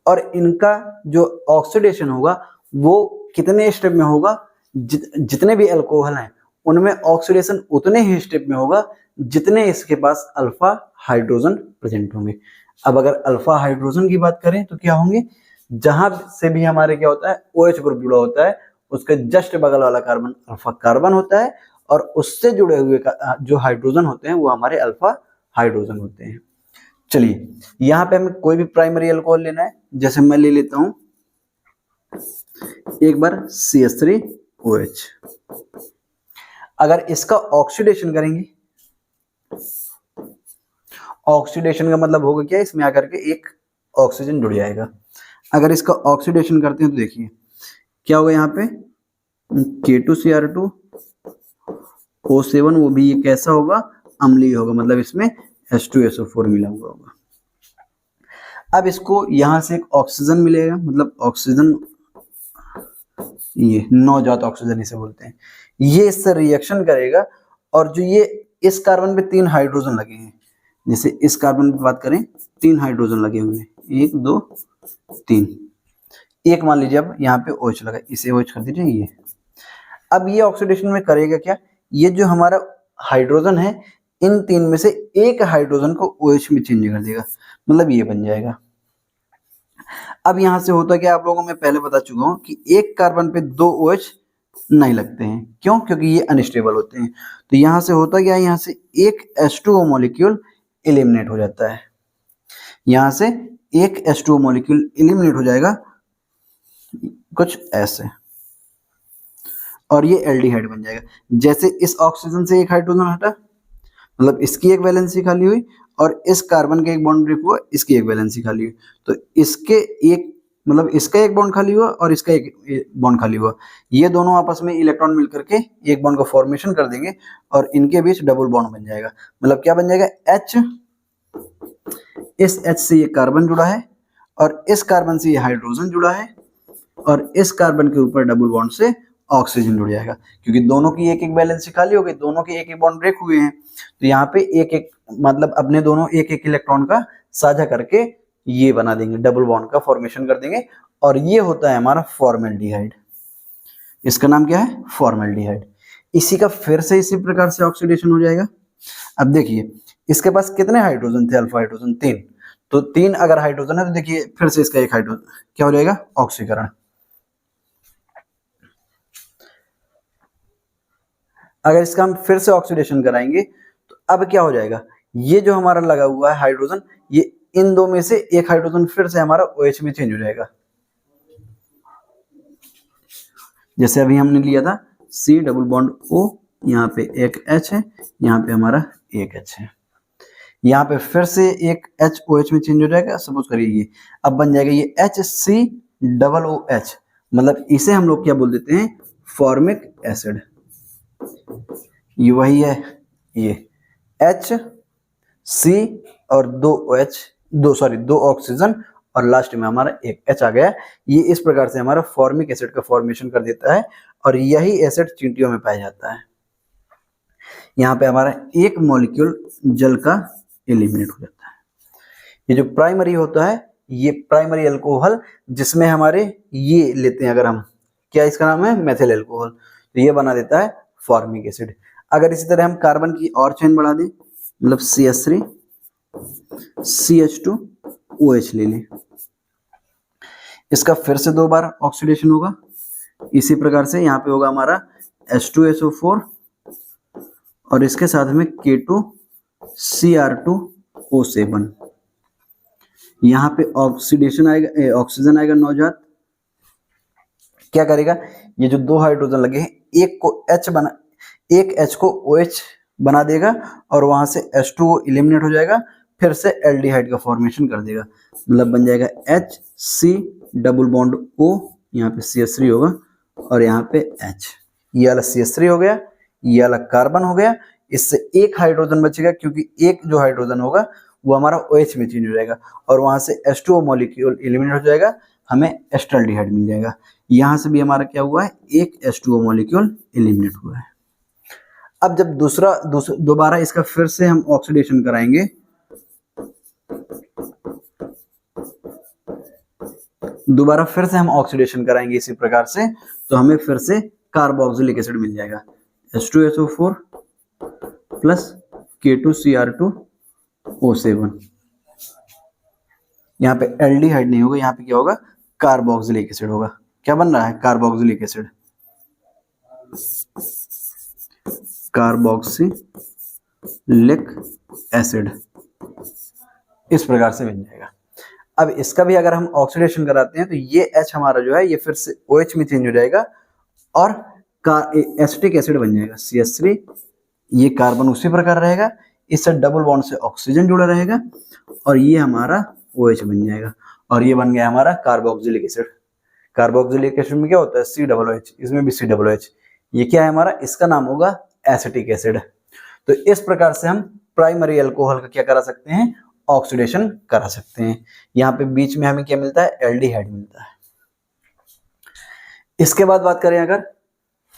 और इनका जो ऑक्सीडेशन होगा वो कितने स्टेप में होगा, जितने भी अल्कोहल हैं उनमें ऑक्सीडेशन उतने ही स्टेप में होगा जितने इसके पास अल्फा हाइड्रोजन प्रेजेंट होंगे। अब अगर अल्फा हाइड्रोजन की बात करें तो क्या होंगे, जहां से भी हमारे क्या होता है OH ग्रुप जुड़ा होता है उसके जस्ट बगल वाला कार्बन अल्फा कार्बन होता है और उससे जुड़े हुए जो हाइड्रोजन होते हैं वो हमारे अल्फा हाइड्रोजन होते हैं। चलिए यहाँ पे हमें कोई भी प्राइमरी अल्कोहल लेना है, जैसे मैं ले लेता हूं एक बार CH3OH। अगर इसका ऑक्सीडेशन करेंगे, ऑक्सीडेशन का मतलब होगा क्या, इसमें आकर के एक ऑक्सीजन जुड़ जाएगा। अगर इसका ऑक्सीडेशन करते हैं तो देखिए क्या होगा, यहाँ पे K2Cr2O7, वो भी ये कैसा होगा, अम्लीय होगा, मतलब इसमें H2SO4 मिला हुआ होगा। अब इसको यहां से एक ऑक्सीजन मिलेगा, मतलब ऑक्सीजन, ये नवजात ऑक्सीजन इसे बोलते हैं, ये इससे रिएक्शन करेगा और जो ये इस कार्बन पे 3 हाइड्रोजन लगे हैं, जैसे इस कार्बन पे बात करें 3 हाइड्रोजन लगे हुए हैं, 1 2 3, एक मान लीजिए अब यहाँ पे OH लगा, इसे OH कर दीजिए ये। अब ये ऑक्सीडेशन में करेगा क्या, ये जो हमारा हाइड्रोजन है इन 3 में से एक हाइड्रोजन को OH में चेंज कर देगा, मतलब ये बन जाएगा। अब यहां से होता क्या, आप लोगों में पहले बता चुका हूं कि एक कार्बन पे 2 OH नहीं लगते हैं, क्यों, क्योंकि ये अनस्टेबल होते हैं। तो यहां से होता क्या, यहां से एक H2O मॉलिक्यूल एलिमिनेट हो जाता है, यहां से एक H2O मॉलिक्यूल एलिमिनेट हो जाएगा कुछ ऐसे, और ये एल्डिहाइड बन जाएगा। जैसे इस ऑक्सीजन से एक हाइड्रोजन हटा, मतलब इसकी एक वैलेंसी खाली हुई और इस कार्बन के एक बॉन्ड ब्रेक हुआ, इसकी एक वैलेंसी खाली हुई, तो इसके एक मतलब इसका एक बॉन्ड खाली हुआ और इसका एक बॉन्ड खाली हुआ, ये दोनों आपस में इलेक्ट्रॉन मिलकर के एक बॉन्ड का फॉर्मेशन कर देंगे और इनके बीच डबल बॉन्ड बन जाएगा। मतलब क्या बन जाएगा, H, इस H से ये कार्बन जुड़ा है और इस कार्बन से ये हाइड्रोजन जुड़ा है और इस कार्बन के ऊपर डबल बॉन्ड से ऑक्सीजन जुड़ जाएगा, क्योंकि दोनों की एक एक वैलेंसी खाली हो गई, दोनों के एक एक बॉन्ड ब्रेक हुए हैं, तो यहाँ पे एक एक मतलब अपने दोनों एक एक इलेक्ट्रॉन का साझा करके ये बना देंगे, डबल बॉन्ड का फॉर्मेशन कर देंगे, और ये होता है हमारा फॉर्मेल्डिहाइड। इसका नाम क्या है, फॉर्मेल्डिहाइड। इसी का फिर से इसी प्रकार से ऑक्सीडेशन हो जाएगा। अब देखिए इसके पास कितने हाइड्रोजन थे, अल्फा हाइड्रोजन 3, तो 3 अगर हाइड्रोजन है तो देखिए फिर से इसका एक हाइड्रोजन क्या हो जाएगा, ऑक्सीकरण। अगर इसका हम फिर से ऑक्सीडेशन कराएंगे तो अब क्या हो जाएगा, ये जो हमारा लगा हुआ है हाइड्रोजन, ये इन दो में से एक हाइड्रोजन फिर से हमारा OH में चेंज हो जाएगा। जैसे अभी हमने लिया था C डबल बॉन्ड O, यहाँ पे एक H है, यहाँ पे हमारा एक H है, यहाँ पे फिर से एक H OH में चेंज हो जाएगा। सपोज करिए ये अब बन जाएगा ये HC डबल OH, मतलब इसे हम लोग क्या बोल देते हैं, फॉर्मिक एसिड। ये वही है, ये HC और 2 OH, दो ऑक्सीजन और लास्ट में हमारा एक H आ गया। ये इस प्रकार से हमारा फॉर्मिक एसिड का फॉर्मेशन कर देता है और यही एसिड चींटियों में पाया जाता है। यहाँ पे हमारा एक मॉलिक्यूल जल का एलिमिनेट हो जाता है। ये जो प्राइमरी होता है, ये प्राइमरी अल्कोहल जिसमें हमारे ये लेते हैं, अगर हम क्या इसका नाम है, मेथिल अल्कोहल, तो ये बना देता है फॉर्मिक एसिड। अगर इसी तरह हम कार्बन की और चेन बढ़ा दें, मतलब CH3 CH2 OH ले लें, इसका फिर से 2 बार ऑक्सीडेशन होगा। इसी प्रकार से यहाँ पे होगा हमारा H2SO4 और इसके साथ में K2Cr2O7। यहाँ पे ऑक्सीडेशन आएगा, ऑक्सीजन आएगा नवजात, क्या करेगा, ये जो 2 हाइड्रोजन लगे हैं एक H को OH बना देगा और वहां से H2O एलिमिनेट हो जाएगा, फिर से एल्डिहाइड का फॉर्मेशन कर देगा, मतलब बन जाएगा HC डबल बॉन्ड O, यहाँ पे CH3 होगा और यहाँ पे H, ये वाला CH3 हो गया, ये वाला कार्बन हो गया, इससे एक हाइड्रोजन बचेगा क्योंकि एक जो हाइड्रोजन होगा वो हमारा OH में चेंज हो जाएगा और वहां से H2O मॉलिक्यूल एलिमिनेट हो जाएगा, हमें एस्टल्डिहाइड मिल जाएगा। यहाँ से भी हमारा क्या हुआ है, एक H2O मॉलिक्यूल एलिमिनेट हुआ है। अब जब दोबारा इसका फिर से हम ऑक्सीडेशन कराएंगे, दोबारा फिर से हम ऑक्सीडेशन कराएंगे इसी प्रकार से, तो हमें फिर से कार्बोक्सिलिक एसिड मिल जाएगा। H2SO4 plus K2Cr2O7। यहाँ पे एल्डिहाइड नहीं होगा, यहाँ पे क्या होगा, कार्बोक्सिलिक एसिड होगा। क्या बन रहा है, कार्बोक्सिलिक एसिड, कार्बोक्सिलिक एसिड, इस प्रकार से बन जाएगा। अब इसका भी अगर हम ऑक्सीडेशन कराते हैं तो ये H हमारा जो है ये फिर से OH में चेंज हो जाएगा और एसिटिक एसिड बन जाएगा CH3। ये कार्बन उसी प्रकार रहेगा, इससे डबल बॉन्ड से ऑक्सीजन जुड़ा रहेगा और ये हमारा OH बन जाएगा और ये बन गया हमारा कार्बोक्सिलिक एसिड। कार्बोक्सिलिक एसिड में क्या होता है, COOH, इसमें भी COOH। ये क्या है हमारा, इसका नाम होगा एसिटिक एसिड। तो इस प्रकार से हम प्राइमरी अल्कोहल का क्या करा सकते हैं, ऑक्सीडेशन करा सकते हैं। यहाँ पे बीच में हमें क्या मिलता है, एल्डिहाइड मिलता है। इसके बाद बात करें अगर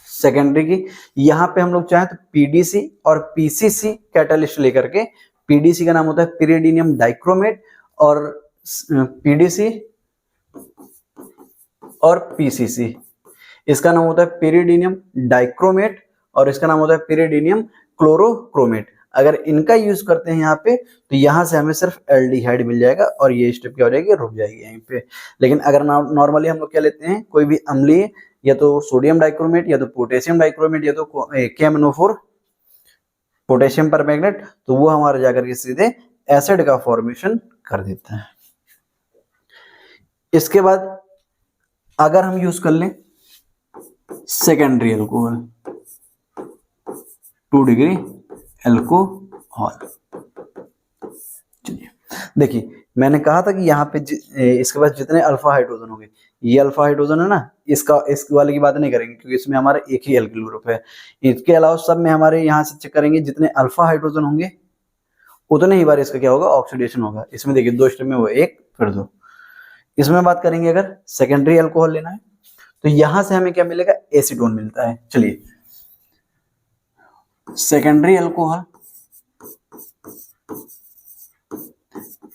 सेकेंडरी की, यहाँ पे हम लोग चाहें तो PDC और PCC कैटालिस्ट लेकर के, PDC का नाम होता है पिरिडीनियम डाइक्रोमेट और PDC और PCC इसका नाम होता है पिरिडीनियम डाइक्रोमेट और इसका नाम होता है पिरिडीनियम क्लोरोक्रोमेट। अगर इनका यूज करते हैं यहाँ पे तो यहाँ से हमें सिर्फ एल्डिहाइड मिल जाएगा और ये स्टेप क्या हो जाएगी, रुक जाएगी यहीं पे। लेकिन अगर नॉर्मली हम लोग क्या लेते हैं, कोई भी अम्लीय, या तो सोडियम डाइक्रोमेट या तो पोटेशियम डाइक्रोमेट या तो KMNO4 पोटेशियम परमैंगनेट, तो वो हमारा जाकर के सीधे एसिड का फॉर्मेशन कर देता है। इसके बाद अगर हम यूज कर लें सेकेंडरी अल्कोहल, 2 डिग्री अल्कोहल। चलिए देखिए, मैंने कहा था कि यहाँ पे इसके पास जितने अल्फा हाइड्रोजन होंगे, ये अल्फा हाइड्रोजन है ना, इस वाले की बात नहीं करेंगे क्योंकि इसमें हमारा एक ही एल्किल ग्रुप है। इसके अलावा सब में हमारे यहाँ से चेक करेंगे, जितने अल्फा हाइड्रोजन होंगे उतने ही बार इसका क्या होगा, ऑक्सीडेशन होगा। इसमें देखिए 2 स्टेप में वो 1 फिर 2। इसमें बात करेंगे अगर सेकेंडरी अल्कोहल लेना है तो यहां से हमें क्या मिलेगा, एसीटोन मिलता है। चलिए सेकेंडरी अल्कोहल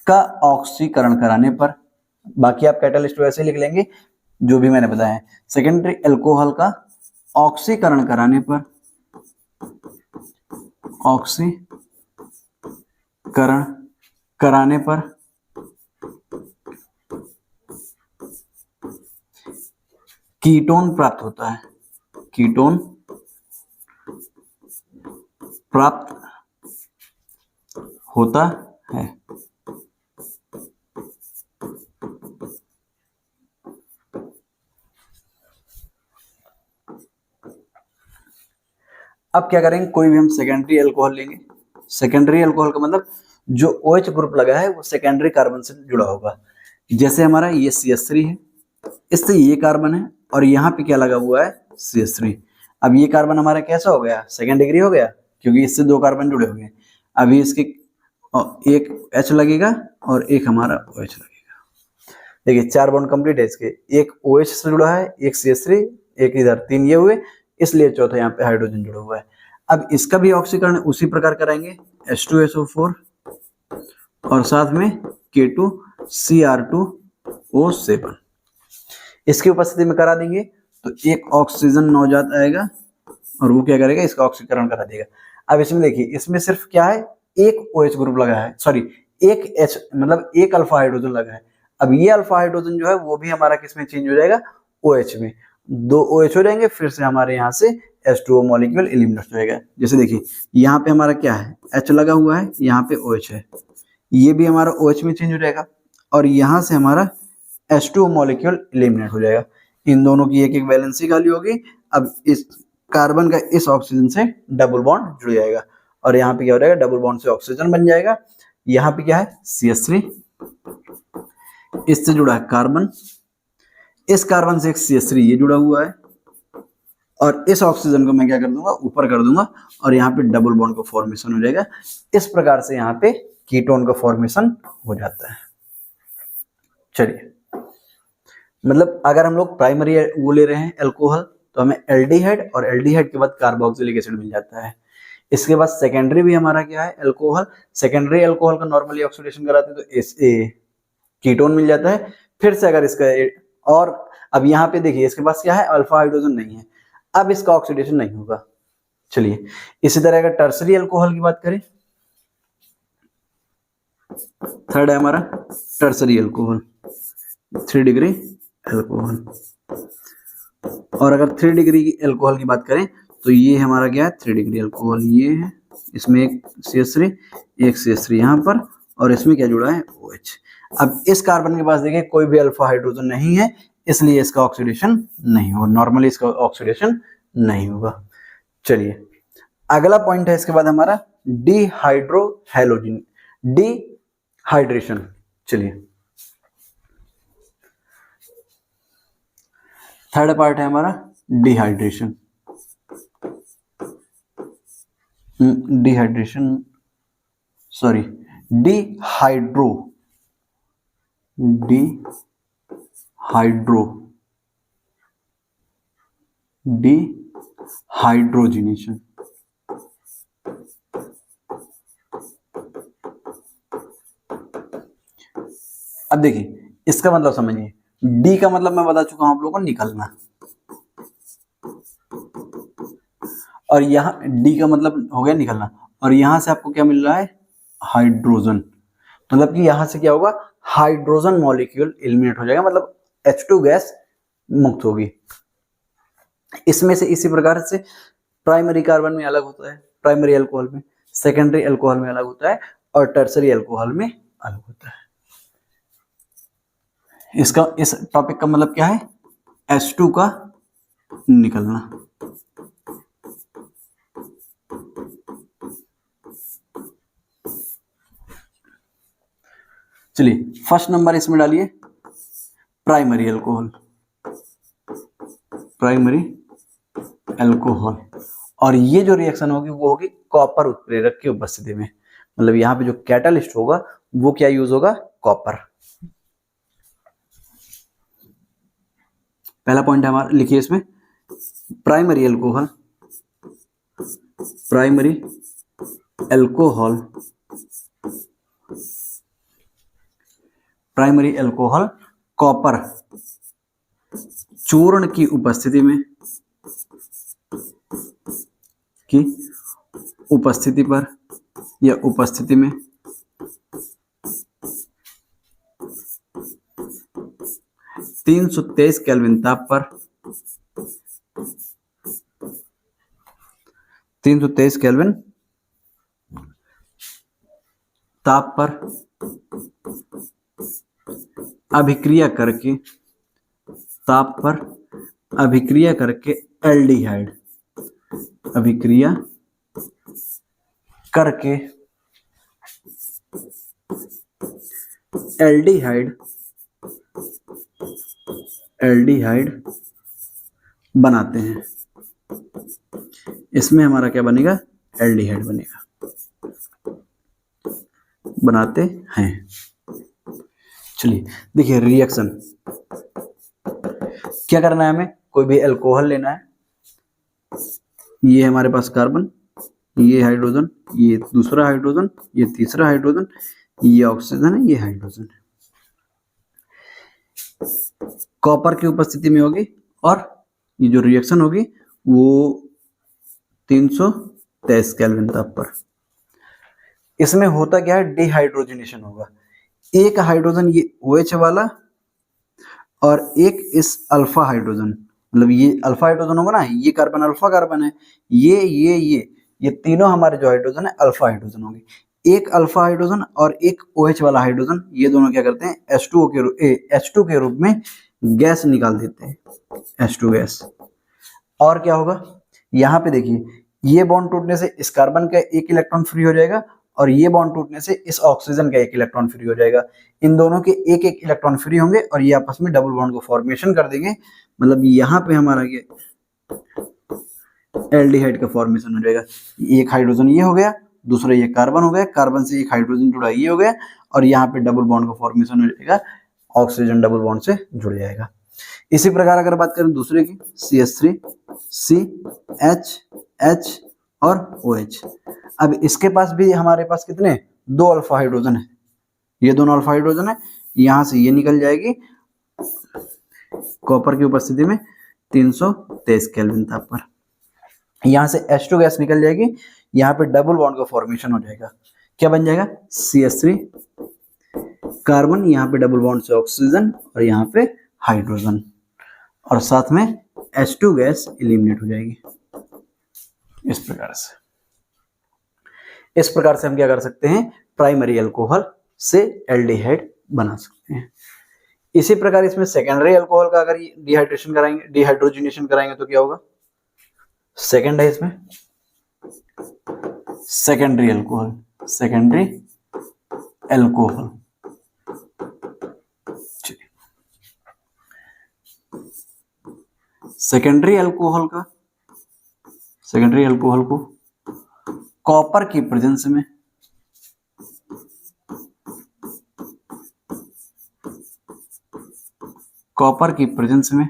का ऑक्सीकरण कराने पर, बाकी आप कैटालिस्ट वैसे लिख लेंगे जो भी मैंने बताया है, सेकेंडरी अल्कोहल का ऑक्सीकरण कराने पर, ऑक्सीकरण कराने पर कीटोन प्राप्त होता है, कीटोन प्राप्त होता है। अब क्या करेंगे, कोई भी हम सेकेंडरी अल्कोहल लेंगे। सेकेंडरी अल्कोहल का मतलब जो OH ग्रुप लगा है वो सेकेंडरी कार्बन से जुड़ा होगा। जैसे हमारा ये CH3 है, इससे ये कार्बन है और यहाँ पे क्या लगा हुआ है, CH3। अब ये कार्बन हमारा कैसा हो गया, सेकेंड डिग्री हो गया क्योंकि इससे 2 कार्बन जुड़े हुए हैं। अभी इसके एक H लगेगा और एक हमारा OH लगेगा। देखिए 4 बॉन्ड कंप्लीट है इसके, एक OH से जुड़ा है, एक CH3, एक इधर, 3 ये हुए, इसलिए चौथा यहाँ पे हाइड्रोजन जुड़ा हुआ है। अब इसका भी ऑक्सीकरण उसी प्रकार कराएंगे, H2SO4 और साथ में K2Cr2O7 इसकी उपस्थिति में करा देंगे तो एक ऑक्सीजन नवजात आएगा और वो क्या करेगा, इसका ऑक्सीकरण करा देगा। अब इसमें देखिए, इसमें सिर्फ क्या है, एक OH ग्रुप लगा है, सॉरी एक H मतलब एक अल्फा हाइड्रोजन लगा है। अब ये अल्फा हाइड्रोजन जो है वो भी हमारा किसमें चेंज हो जाएगा, OH में। 2 OH हो जाएंगे, फिर से हमारे यहाँ से H2O मॉलिक्यूल एलिमिनेट हो जाएगा। जैसे देखिए यहाँ पे हमारा क्या है, H लगा हुआ है, यहाँ पे OH है, ये भी हमारा OH में चेंज हो जाएगा और यहाँ से हमारा H2O मॉलिक्यूल एलिमिनेट हो जाएगा। इन दोनों की एक एक वैलेंसी खाली होगी। अब इस कार्बन का इस ऑक्सीजन से डबल बॉन्ड जुड़ जाएगा और यहाँ पे क्या हो जाएगा, डबल बॉन्ड से ऑक्सीजन बन जाएगा। यहाँ पे क्या है, CH3, इससे जुड़ा है कार्बन, इस कार्बन से एक CH3 ये जुड़ा हुआ है और इस ऑक्सीजन को मैं क्या कर दूंगा, ऊपर कर दूंगा और यहाँ पे डबल बॉन्ड का फॉर्मेशन हो जाएगा। इस प्रकार से यहाँ पे कीटोन का फॉर्मेशन हो जाता है। चलिए, मतलब अगर हम लोग प्राइमरी वो ले रहे हैं अल्कोहल तो हमें एल्डिहाइड और एल्डिहाइड के बाद कार्बोक्सिलिक एसिड मिल जाता है। इसके बाद सेकेंडरी भी हमारा क्या है, अल्कोहल। सेकेंडरी अल्कोहल का नॉर्मली ऑक्सीडेशन कराते हैं तो कीटोन मिल जाता है। फिर से अगर इसका, और अब यहाँ पे देखिए इसके पास क्या है, अल्फा हाइड्रोजन नहीं है, अब इसका ऑक्सीडेशन नहीं होगा। चलिए इसी तरह अगर टर्सरी अल्कोहल की बात करें, थर्ड है हमारा टर्सरी अल्कोहल, 3 डिग्री अल्कोहल। और अगर 3 डिग्री की अल्कोहल की बात करें तो ये हमारा क्या है, 3 डिग्री अल्कोहल ये है, इसमें एक CH3 एक CH3 यहाँ पर, और इसमें क्या जुड़ा है, OH। अब इस कार्बन के पास देखिए कोई भी अल्फा हाइड्रोजन नहीं है, इसलिए इसका ऑक्सीडेशन नहीं होगा, नॉर्मली इसका ऑक्सीडेशन नहीं होगा। चलिए अगला पॉइंट है इसके बाद हमारा डिहाइड्रोहैलोजन, डिहाइड्रेशन। चलिए थर्ड पार्ट है हमारा dehydration. Dehydration sorry dehydro dehydrogenation. अब देखिए इसका मतलब समझिए, डी का मतलब मैं बता चुका हूं आप लोगों को, निकलना, और यहाँ डी का मतलब हो गया निकलना, और यहां से आपको क्या मिल रहा है, हाइड्रोजन। मतलब कि यहां से क्या होगा, हाइड्रोजन मॉलिक्यूल एलिमिनेट हो जाएगा, मतलब H2 गैस मुक्त होगी। इसमें से इसी प्रकार से प्राइमरी कार्बन में अलग होता है, प्राइमरी अल्कोहल में, सेकेंडरी अल्कोहल में अलग होता है, और टर्सरी अल्कोहल में अलग होता है। इसका इस टॉपिक का मतलब क्या है, H2 का निकलना। चलिए फर्स्ट नंबर इसमें डालिए प्राइमरी अल्कोहल, प्राइमरी अल्कोहल। और ये जो रिएक्शन होगी वो होगी कॉपर उत्प्रेरक की उपस्थिति में, मतलब यहाँ पे जो कैटालिस्ट होगा वो क्या यूज होगा, कॉपर। पहला पॉइंट है हमारा, लिखिए इसमें primary alcohol, primary alcohol, primary alcohol copper चूर्ण की उपस्थिति में, की उपस्थिति पर या उपस्थिति में 323 केल्विन ताप पर, 323 केल्विन ताप पर अभिक्रिया करके, ताप पर अभिक्रिया करके एल्डिहाइड, अभिक्रिया करके एल्डिहाइड, एल्डिहाइड बनाते हैं। इसमें हमारा क्या बनेगा, एल्डिहाइड बनेगा, बनाते हैं। चलिए देखिए रिएक्शन क्या करना है, हमें कोई भी अल्कोहल लेना है, ये हमारे पास कार्बन, ये हाइड्रोजन, ये दूसरा हाइड्रोजन, ये तीसरा हाइड्रोजन, ये ऑक्सीजन है, ये हाइड्रोजन है, कॉपर की उपस्थिति में होगी, और ये जो रिएक्शन होगी वो 323 केल्विन ताप पर। इसमें होता क्या है, डिहाइड्रोजनेशन होगा, एक हाइड्रोजन ये OH वाला और एक इस अल्फा हाइड्रोजन, मतलब ये अल्फा हाइड्रोजन होगा ना, ये कार्बन अल्फा कार्बन है, ये तीनों हमारे जो हाइड्रोजन है अल्फा हाइड्रोजन होंगे। एक अल्फा हाइड्रोजन और एक OH वाला हाइड्रोजन, ये दोनों क्या करते हैं, H2 के रूप में गैस निकाल देते हैं, H2 गैस। और क्या होगा, यहाँ पे देखिए ये बॉन्ड टूटने से इस कार्बन का एक इलेक्ट्रॉन फ्री हो जाएगा, और ये बॉन्ड टूटने से इस ऑक्सीजन का एक इलेक्ट्रॉन फ्री हो जाएगा। इन दोनों के एक एक इलेक्ट्रॉन फ्री होंगे और ये आपस में डबल बॉन्ड को फॉर्मेशन कर देंगे, मतलब यहाँ पे हमारा ये एल्डिहाइड का फॉर्मेशन हो जाएगा। एक हाइड्रोजन ये हो गया, दूसरा ये कार्बन हो गया, कार्बन से एक हाइड्रोजन जुड़ा ये हो गया, और यहाँ पे डबल बॉन्ड का फॉर्मेशन हो जाएगा, ऑक्सीजन डबल बॉन्ड से जुड़ जाएगा। इसी प्रकार अगर बात करें दूसरे की, CH3, CH, H और OH। अब इसके पास भी हमारे पास कितने, 2 अल्फा हाइड्रोजन है, ये दोनों अल्फा हाइड्रोजन है, यहां से ये निकल जाएगी कॉपर की उपस्थिति में 323 केल्विन ताप पर। यहाँ से H2 गैस निकल जाएगी, यहाँ पे डबल बॉन्ड का फॉर्मेशन हो जाएगा। क्या बन जाएगा? CH3 कार्बन, यहाँ पे डबल बॉन्ड से ऑक्सीजन और यहाँ पे हाइड्रोजन, और साथ में H2 गैस एलिमिनेट हो जाएगी। इस प्रकार से हम क्या कर सकते हैं? प्राइमरी अल्कोहल से एल्डिहाइड बना सकते हैं। इसी प्रकार इसमें सेकेंडरी अल्कोहल का अगर डिहाइड्रेशन कराएंगे, डिहाइड्रोजिनेशन कराएंगे तो क्या होगा? सेकेंड है इसमें secondary alcohol, secondary alcohol. Secondary alcohol को कॉपर की प्रेजेंस में कॉपर की प्रेजेंस में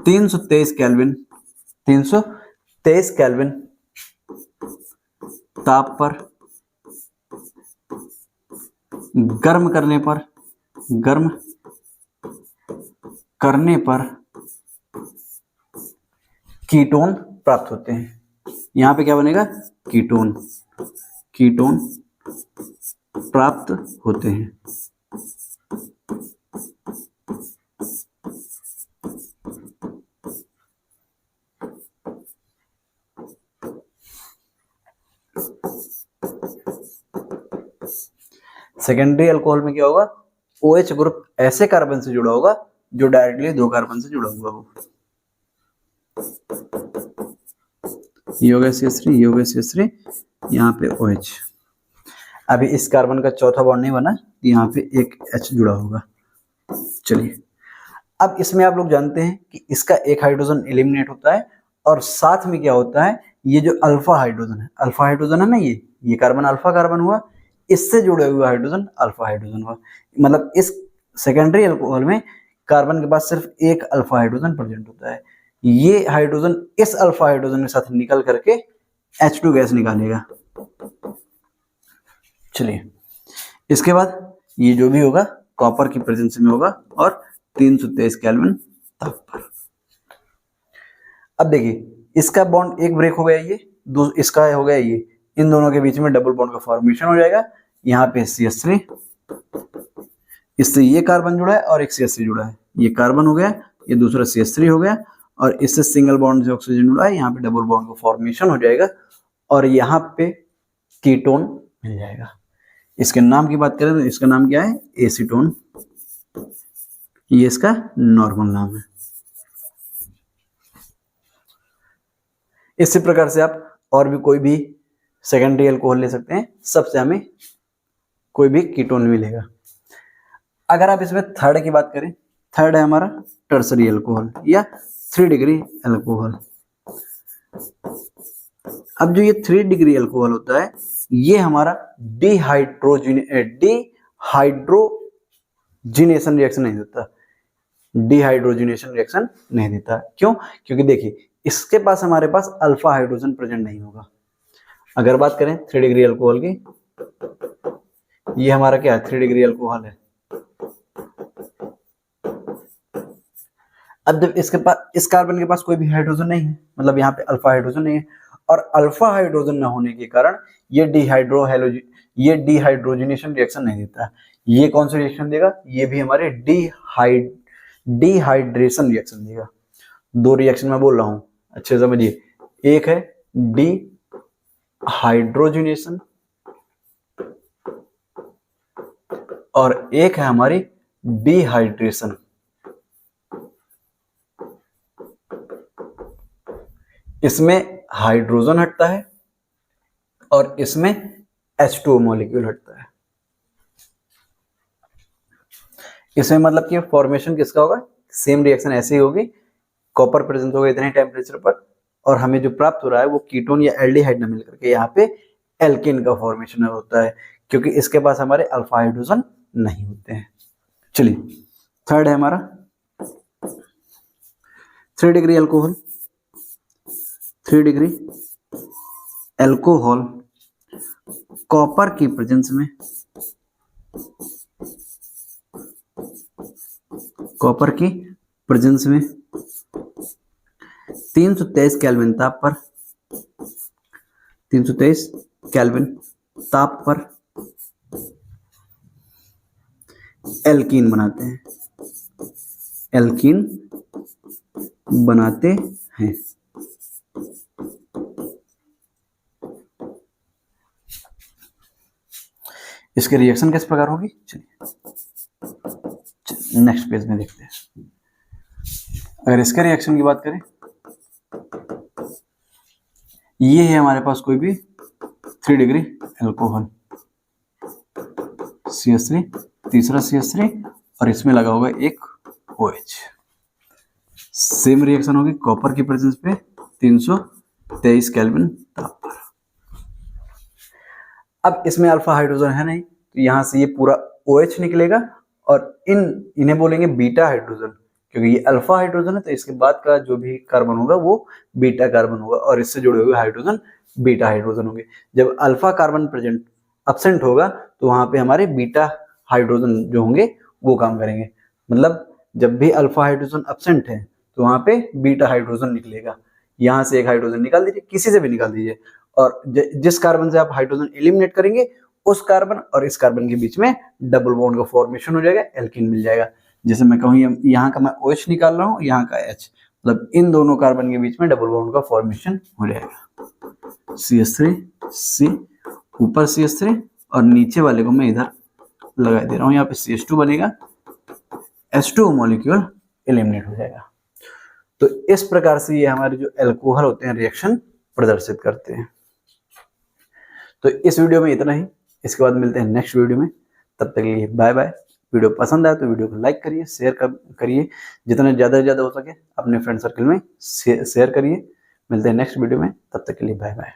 323 केल्विन ताप पर गर्म करने पर कीटोन प्राप्त होते हैं। यहां पे क्या बनेगा? कीटोन प्राप्त होते हैं। सेकेंडरी अल्कोहल में क्या होगा? OH ग्रुप ऐसे कार्बन से जुड़ा होगा जो डायरेक्टली 2 कार्बन से जुड़ा हुआ हो। ये हो गया CH3, यहाँ पे OH। अभी इस कार्बन का चौथा बॉन्ड नहीं बना, यहाँ पे एक H जुड़ा होगा। चलिए, अब इसमें आप लोग जानते हैं कि इसका एक हाइड्रोजन एलिमिनेट होता है, और साथ में क्या होता है? ये जो अल्फा हाइड्रोजन है ना, ये कार्बन अल्फा कार्बन हुआ, इससे जुड़े हुए हाइड्रोजन अल्फा हाइड्रोजन हुआ। मतलब इस सेकेंडरी अल्कोहल में कार्बन के पास सिर्फ एक अल्फा हाइड्रोजन प्रेजेंट होता है। ये हाइड्रोजन इस अल्फा हाइड्रोजन के साथ निकल करके H2 गैस निकालेगा। चलिए, इसके बाद ये जो भी होगा कॉपर की प्रेजेंस में होगा और 323 केल्विन ताप पर। अब देखिए, इसका बॉन्ड एक ब्रेक हो गया, ये इसका हो गया, ये इन दोनों के बीच में डबल बॉन्ड का फॉर्मेशन हो जाएगा। यहाँ पे CH3, इससे ये कार्बन जुड़ा है और एक CH3 जुड़ा है, ये कार्बन हो गया, ये दूसरा CH3 हो गया, और इससे सिंगल बॉन्ड से ऑक्सीजन जुड़ा है, यहाँ पे डबल बॉन्ड का फॉर्मेशन हो जाएगा और यहाँ पे कीटोन मिल जाएगा। इसके नाम की बात करें तो इसका नाम क्या है? एसीटोन। ये इसका नॉर्मल नाम है। इसी प्रकार से आप और भी कोई भी सेकेंडरी अल्कोहल ले सकते हैं, सबसे हमें कोई भी कीटोन मिलेगा। अगर आप इसमें थर्ड की बात करें, थर्ड है हमारा टर्सरी अल्कोहल या 3 डिग्री अल्कोहल। अब जो ये 3 डिग्री अल्कोहल होता है, ये हमारा डिहाइड्रोजिनेशन रिएक्शन नहीं देता। डिहाइड्रोजिनेशन रिएक्शन नहीं देता, क्यों? क्योंकि देखिए, इसके पास हमारे पास अल्फा हाइड्रोजन प्रेजेंट नहीं होगा। अगर बात करें 3 डिग्री अल्कोहल की, ये हमारा क्या है? 3 डिग्री अल्कोहल है। अब जब इसके पास, इस कार्बन के पास कोई भी हाइड्रोजन नहीं है, मतलब यहाँ पे अल्फा हाइड्रोजन नहीं है, और अल्फा हाइड्रोजन न होने के कारण ये डिहाइड्रोजिनेशन रिएक्शन नहीं देता। ये कौन सा रिएक्शन देगा? ये भी हमारे डिहाइड्रेशन रिएक्शन देगा। 2 रिएक्शन मैं बोल रहा हूं, अच्छे से समझिए। एक है डिहाइड्रोजिनेशन और एक है हमारी डिहाइड्रेशन। इसमें हाइड्रोजन हटता है और इसमें H2O मॉलिक्यूल हटता है। इसमें मतलब कि फॉर्मेशन किसका होगा? सेम रिएक्शन ऐसे ही होगी, कॉपर प्रेजेंट होगा इतने टेम्परेचर पर, और हमें जो प्राप्त हो रहा है वो कीटोन या एल्डिहाइड न मिलकर के यहाँ पे एल्केन का फॉर्मेशन होता है, क्योंकि इसके पास हमारे अल्फा हाइड्रोजन नहीं होते हैं। चलिए, थर्ड है हमारा 3 degree alcohol. 3 degree alcohol copper की प्रेजेंस में 323 323 केल्विन ताप पर 323 केल्विन ताप पर एल्कीन बनाते हैं, एल्कीन बनाते हैं। इसके रिएक्शन किस प्रकार होगी, चलिए नेक्स्ट पेज में देखते हैं। अगर इसके रिएक्शन की बात करें, ये है हमारे पास कोई भी 3 डिग्री एल्कोहल, CH3, तीसरा CH3 और इसमें लगा होगा एक OH। सेम रिएक्शन होगी कॉपर की प्रेजेंस पे 323 केल्विन ताप पर। अब इसमें अल्फा हाइड्रोजन है नहीं, तो यहां से ये पूरा OH निकलेगा और इन्हें बोलेंगे बीटा हाइड्रोजन, क्योंकि ये अल्फा हाइड्रोजन है तो इसके बाद का जो भी कार्बन होगा वो बीटा कार्बन होगा और इससे जुड़े हुए हाइड्रोजन बीटा हाइड्रोजन होंगे। जब अल्फा कार्बन प्रेजेंट अब्सेंट होगा तो वहां पे हमारे बीटा हाइड्रोजन जो होंगे वो काम करेंगे। मतलब जब भी अल्फा हाइड्रोजन अब्सेंट है तो वहां पे बीटा हाइड्रोजन निकलेगा। यहां से एक हाइड्रोजन निकाल दीजिए, किसी से भी निकाल दीजिए, और जिस कार्बन से आप हाइड्रोजन एलिमिनेट करेंगे उस कार्बन और इस कार्बन के बीच में डबल बॉन्ड का फॉर्मेशन हो जाएगा, एल्कीन मिल जाएगा। जैसे मैं कहूँ यहाँ का मैं OH निकाल रहा हूँ, यहाँ का H, मतलब इन दोनों कार्बन के बीच में डबल बॉन्ड का फॉर्मेशन हो जाएगा। CH3 C, ऊपर CH3 और नीचे वाले को मैं इधर लगा दे रहा हूँ, यहाँ पे CH2 बनेगा, H2 मॉलिक्यूल एलिमिनेट हो जाएगा। तो इस प्रकार से ये हमारे जो एल्कोहल होते हैं रिएक्शन प्रदर्शित करते हैं। तो इस वीडियो में इतना ही, इसके बाद मिलते हैं नेक्स्ट वीडियो में। तब तक के लिए बाय बाय। वीडियो पसंद आए तो वीडियो को लाइक करिए, शेयर करिए, जितना ज़्यादा से ज़्यादा हो सके अपने फ्रेंड सर्कल में शेयर करिए। मिलते हैं नेक्स्ट वीडियो में, तब तक के लिए बाय बाय।